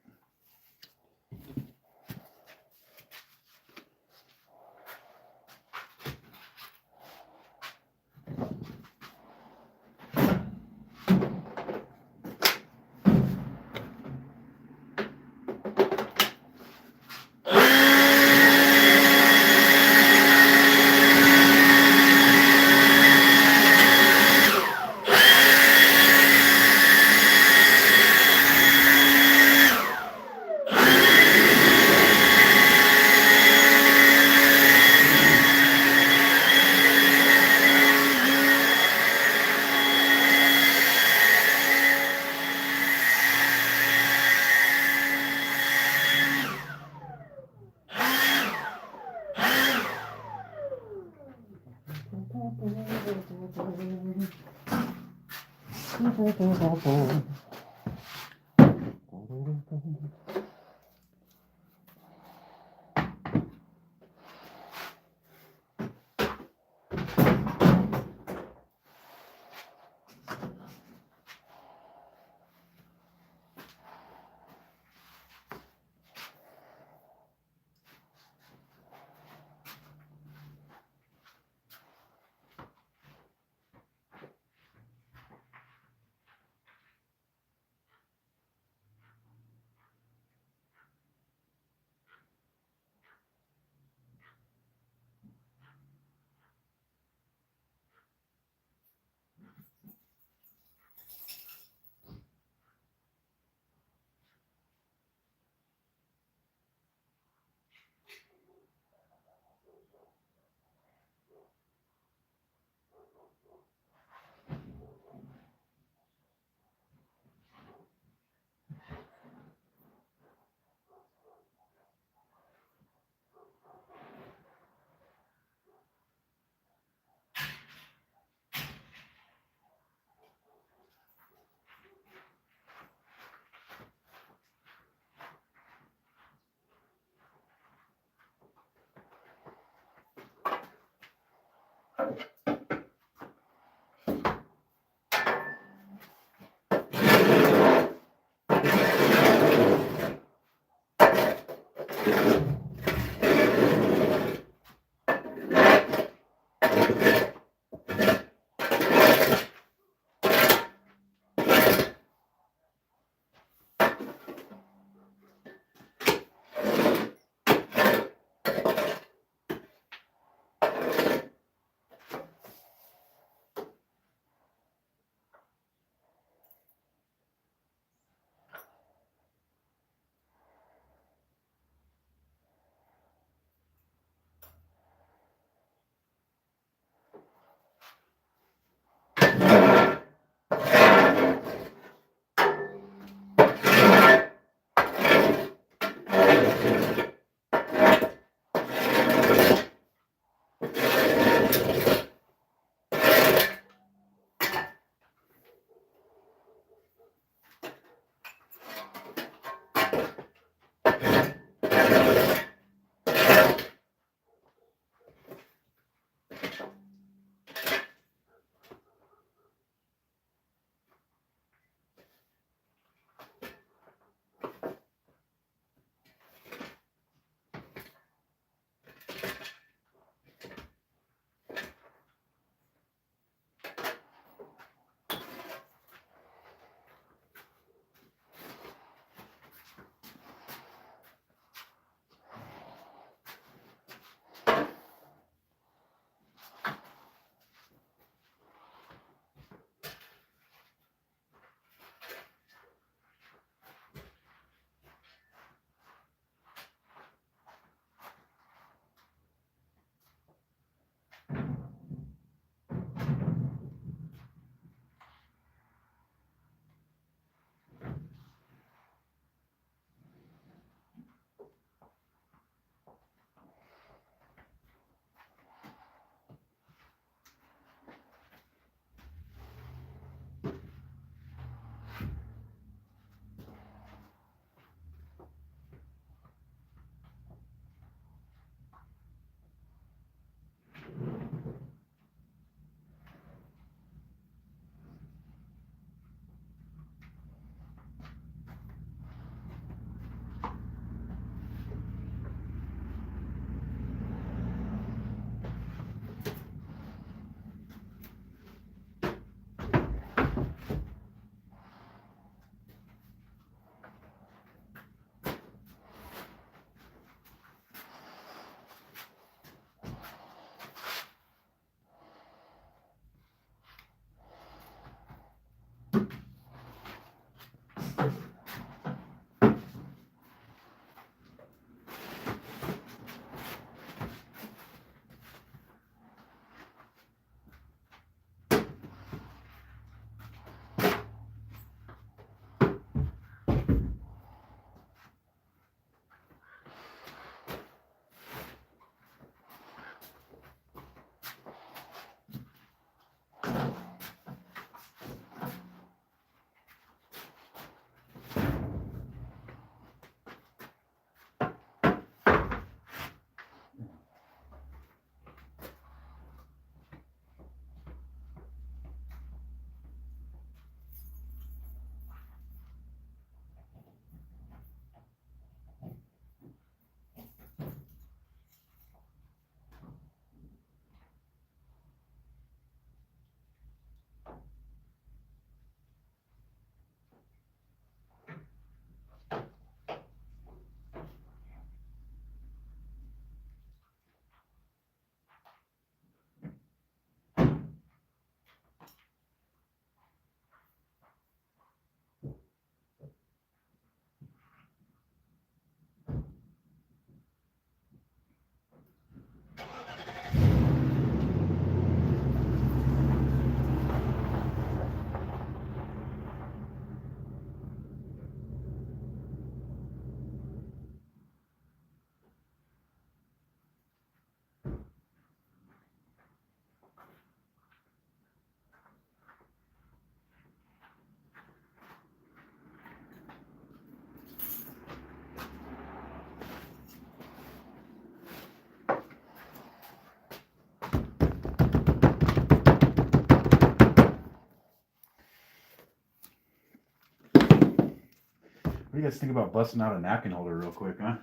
What do you guys think about busting out a napkin holder real quick, huh?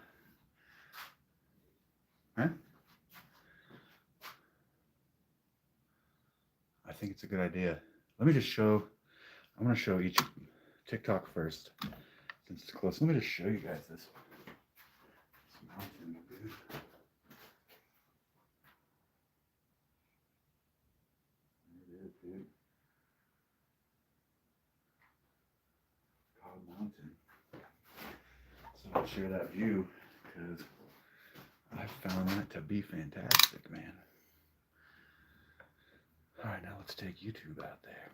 Huh? I think it's a good idea. Let me just show, I'm going to show each TikTok first, since it's close. Let me just show you guys this mountain, dude. There it is, dude. Cobb Mountain. So I'll share that view, because I found that to be fantastic, man. All right, now let's take YouTube out there.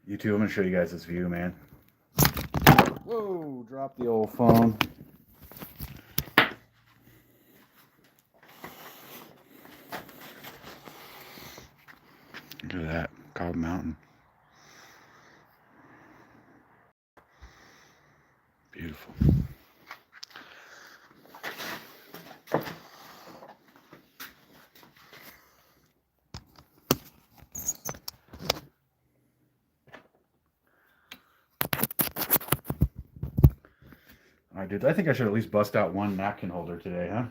YouTube, I'm gonna show you guys this view, man. Whoa, drop the old phone. Look at that, Cobb Mountain. Beautiful. All right, dude, I think I should at least bust out one napkin holder today, huh?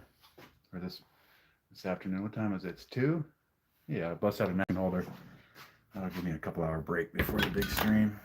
Or this afternoon. What time is it? It's 2? Yeah, bust out a napkin holder. That'll give me a couple hour break before the big stream.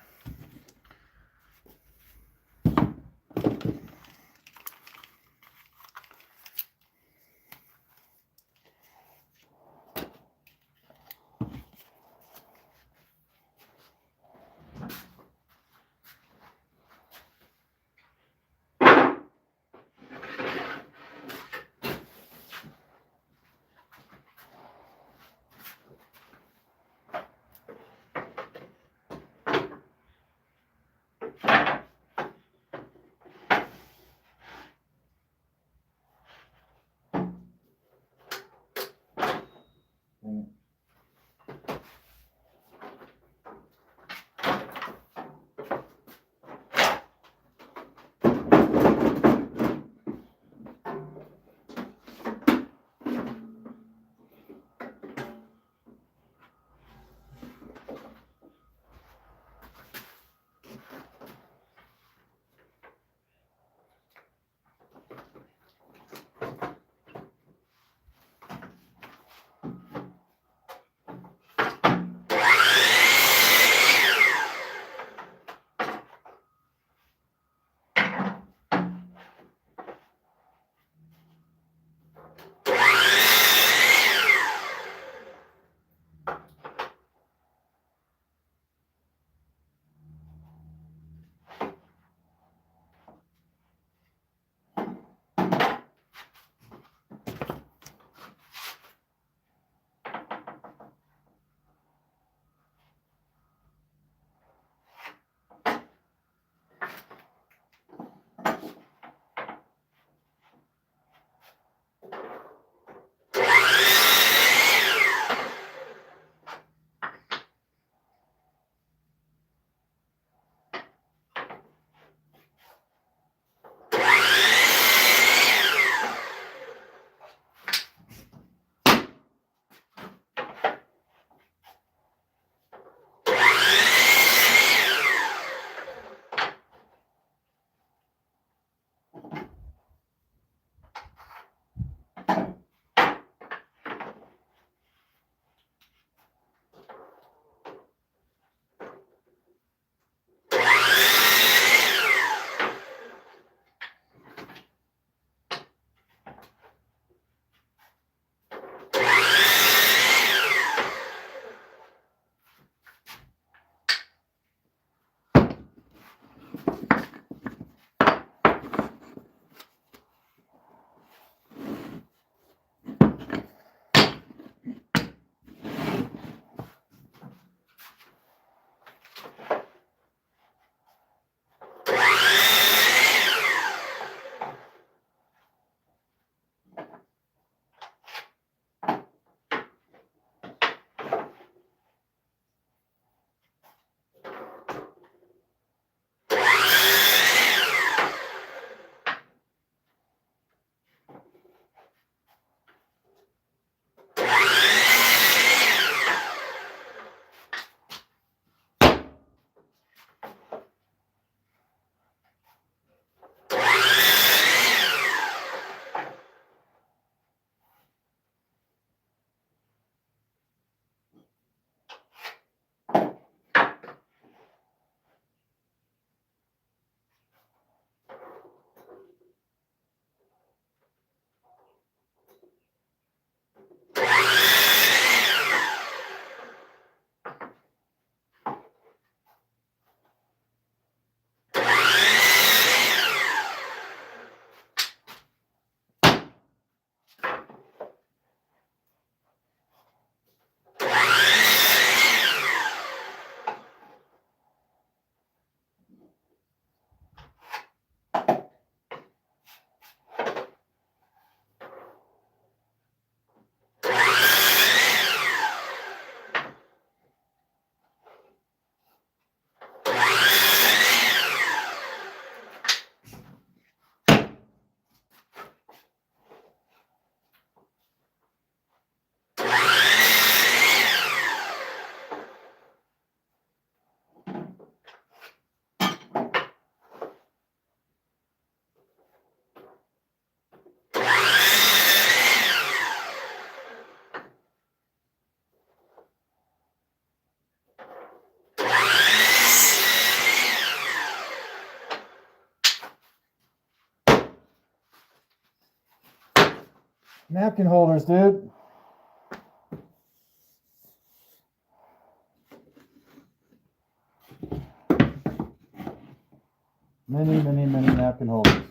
Napkin holders, dude. Many, many, many napkin holders.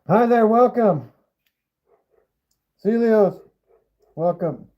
Hi there, welcome. Celios, welcome.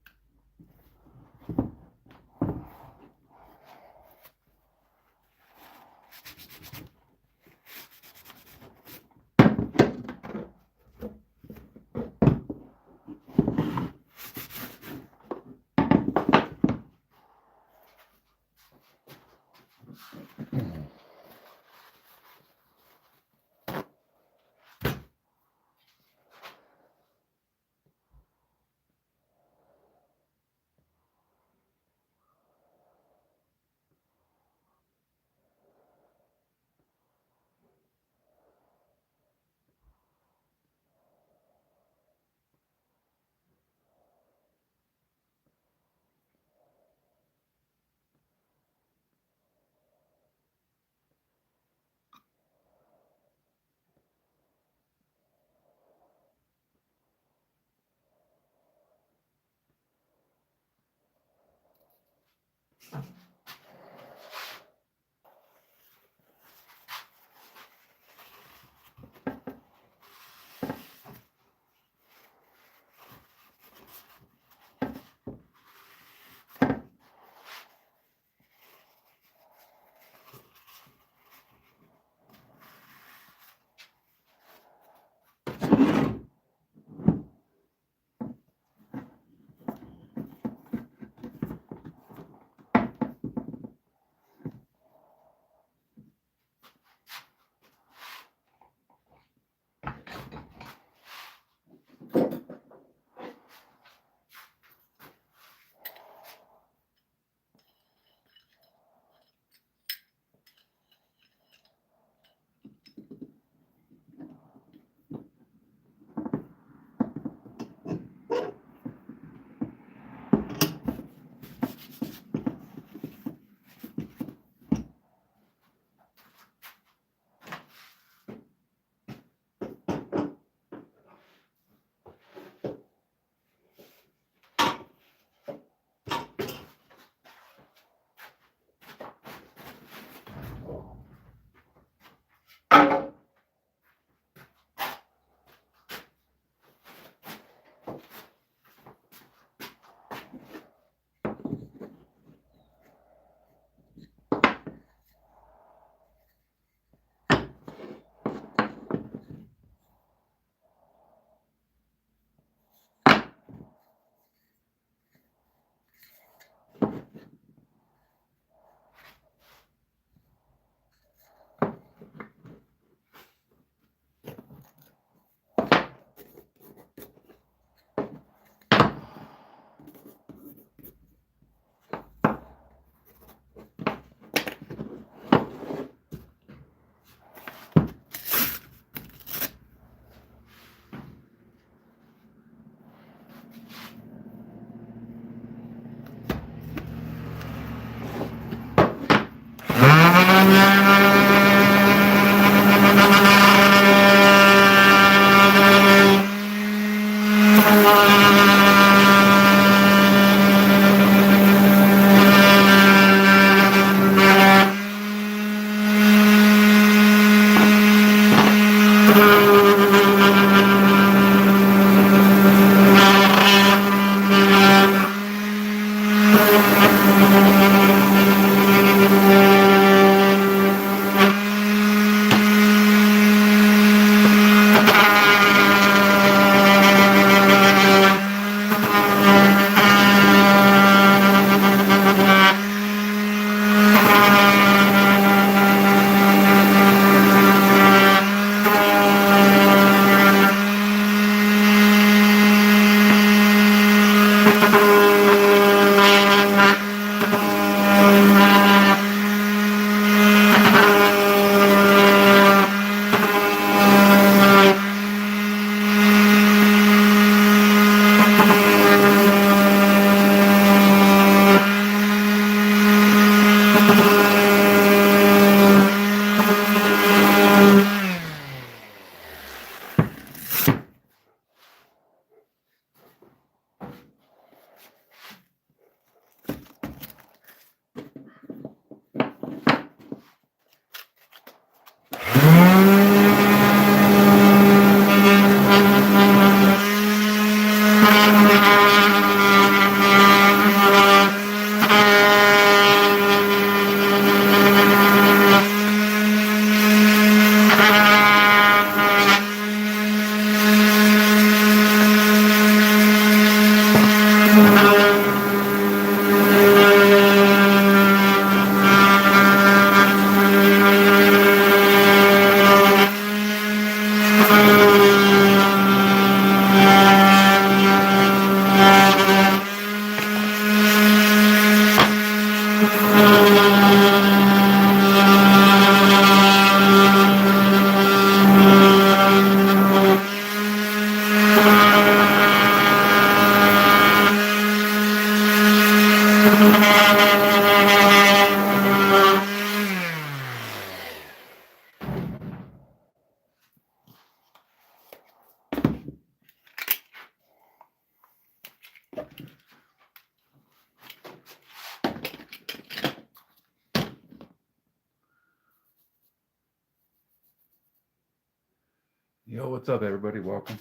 Yo, what's up, everybody? Welcome.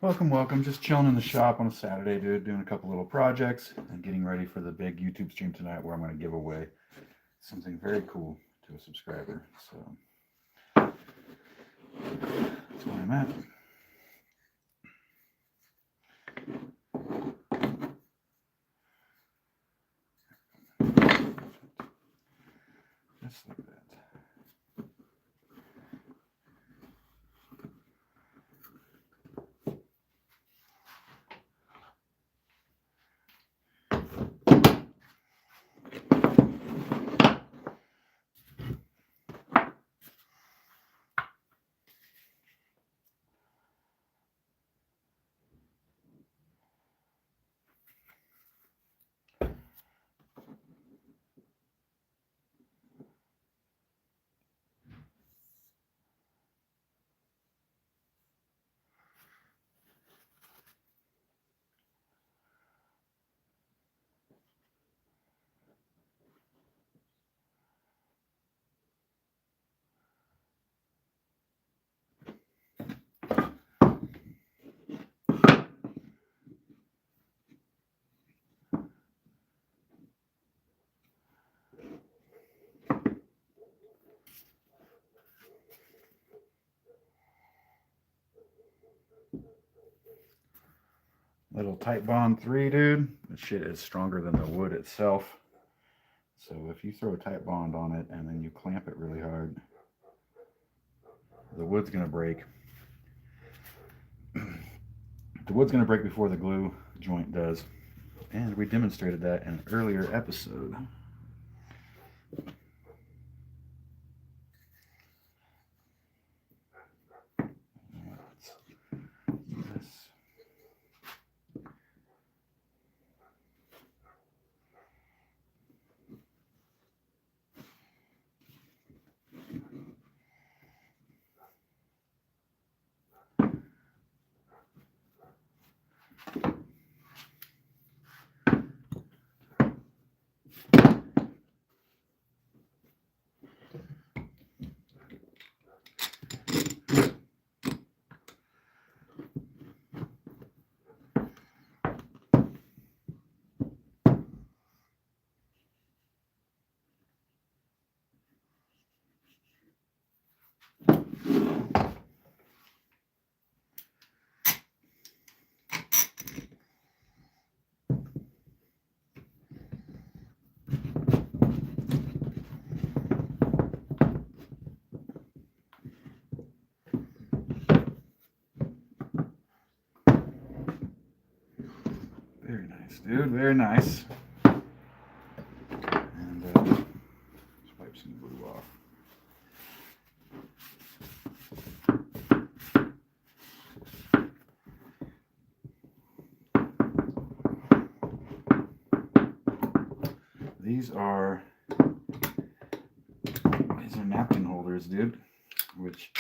Welcome. Just chilling in the shop on a Saturday, dude. Doing a couple little projects and getting ready for the big YouTube stream tonight where I'm going to give away something very cool to a subscriber. So that's where I'm at. Just like that. Little Tight Bond 3, dude. This shit is stronger than the wood itself. So if you throw a tight bond on it and then you clamp it really hard, the wood's going to break. The wood's going to break before the glue joint does. And we demonstrated that in an earlier episode. Very nice, dude. Very nice. And let's wipe some glue off. These are napkin holders, dude, which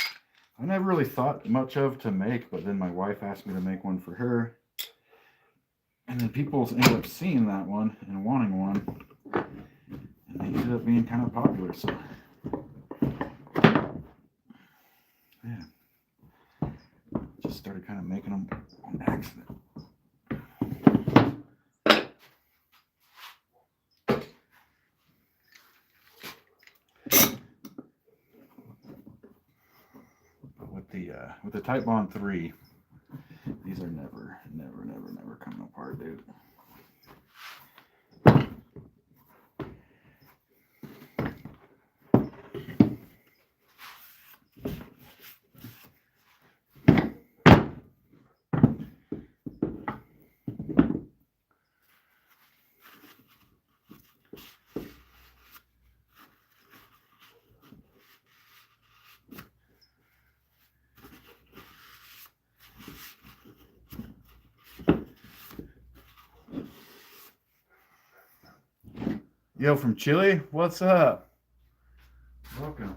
I never really thought much of to make, but then my wife asked me to make one for her. And then people ended up seeing that one and wanting one, and they ended up being kind of popular. So, yeah, just started kind of making them on accident. But with the Type Bond 3, these are never coming apart, dude. Yo, from Chile, what's up? Welcome.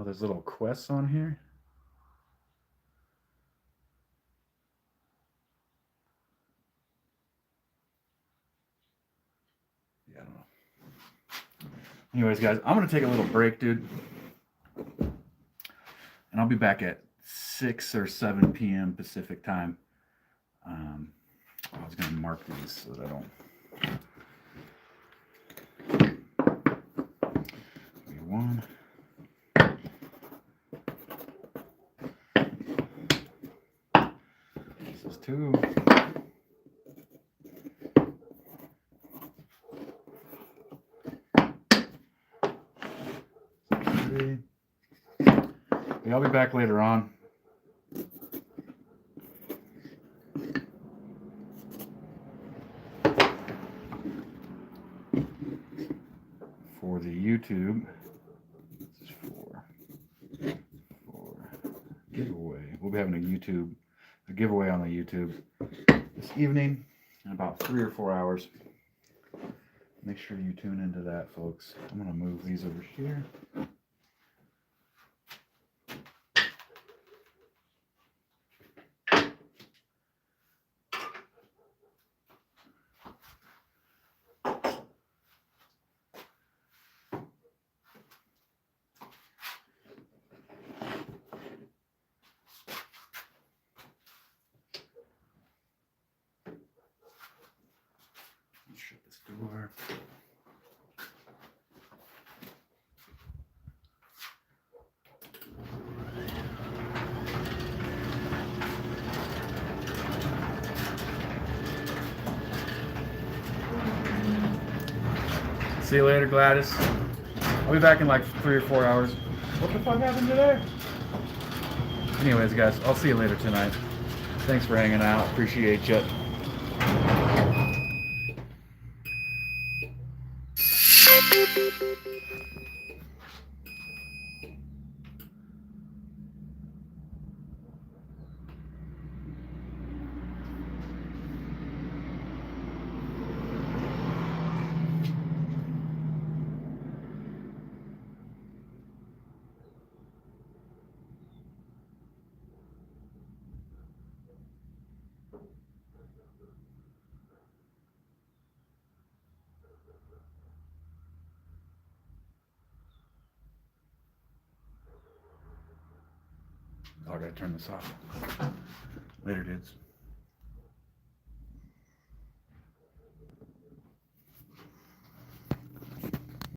Oh, there's little quests on here. Yeah, I don't know. Anyways, guys, I'm gonna take a little break, dude, and I'll be back at 6 or 7 p.m. Pacific time. I was gonna mark these so that I don't. One. This is 2. 3. Yeah, I'll be back later on. For the YouTube. This is 4. Giveaway. We'll be having a giveaway on the YouTube this evening in about 3 or 4 hours. Make sure you tune into that, folks. I'm gonna move these over here. Shut this door. See you later, Gladys. I'll be back in like 3 or 4 hours. What the fuck happened today? Anyways, guys, I'll see you later tonight. Thanks for hanging out. Appreciate you. Oh, I gotta turn this off. Later, dudes.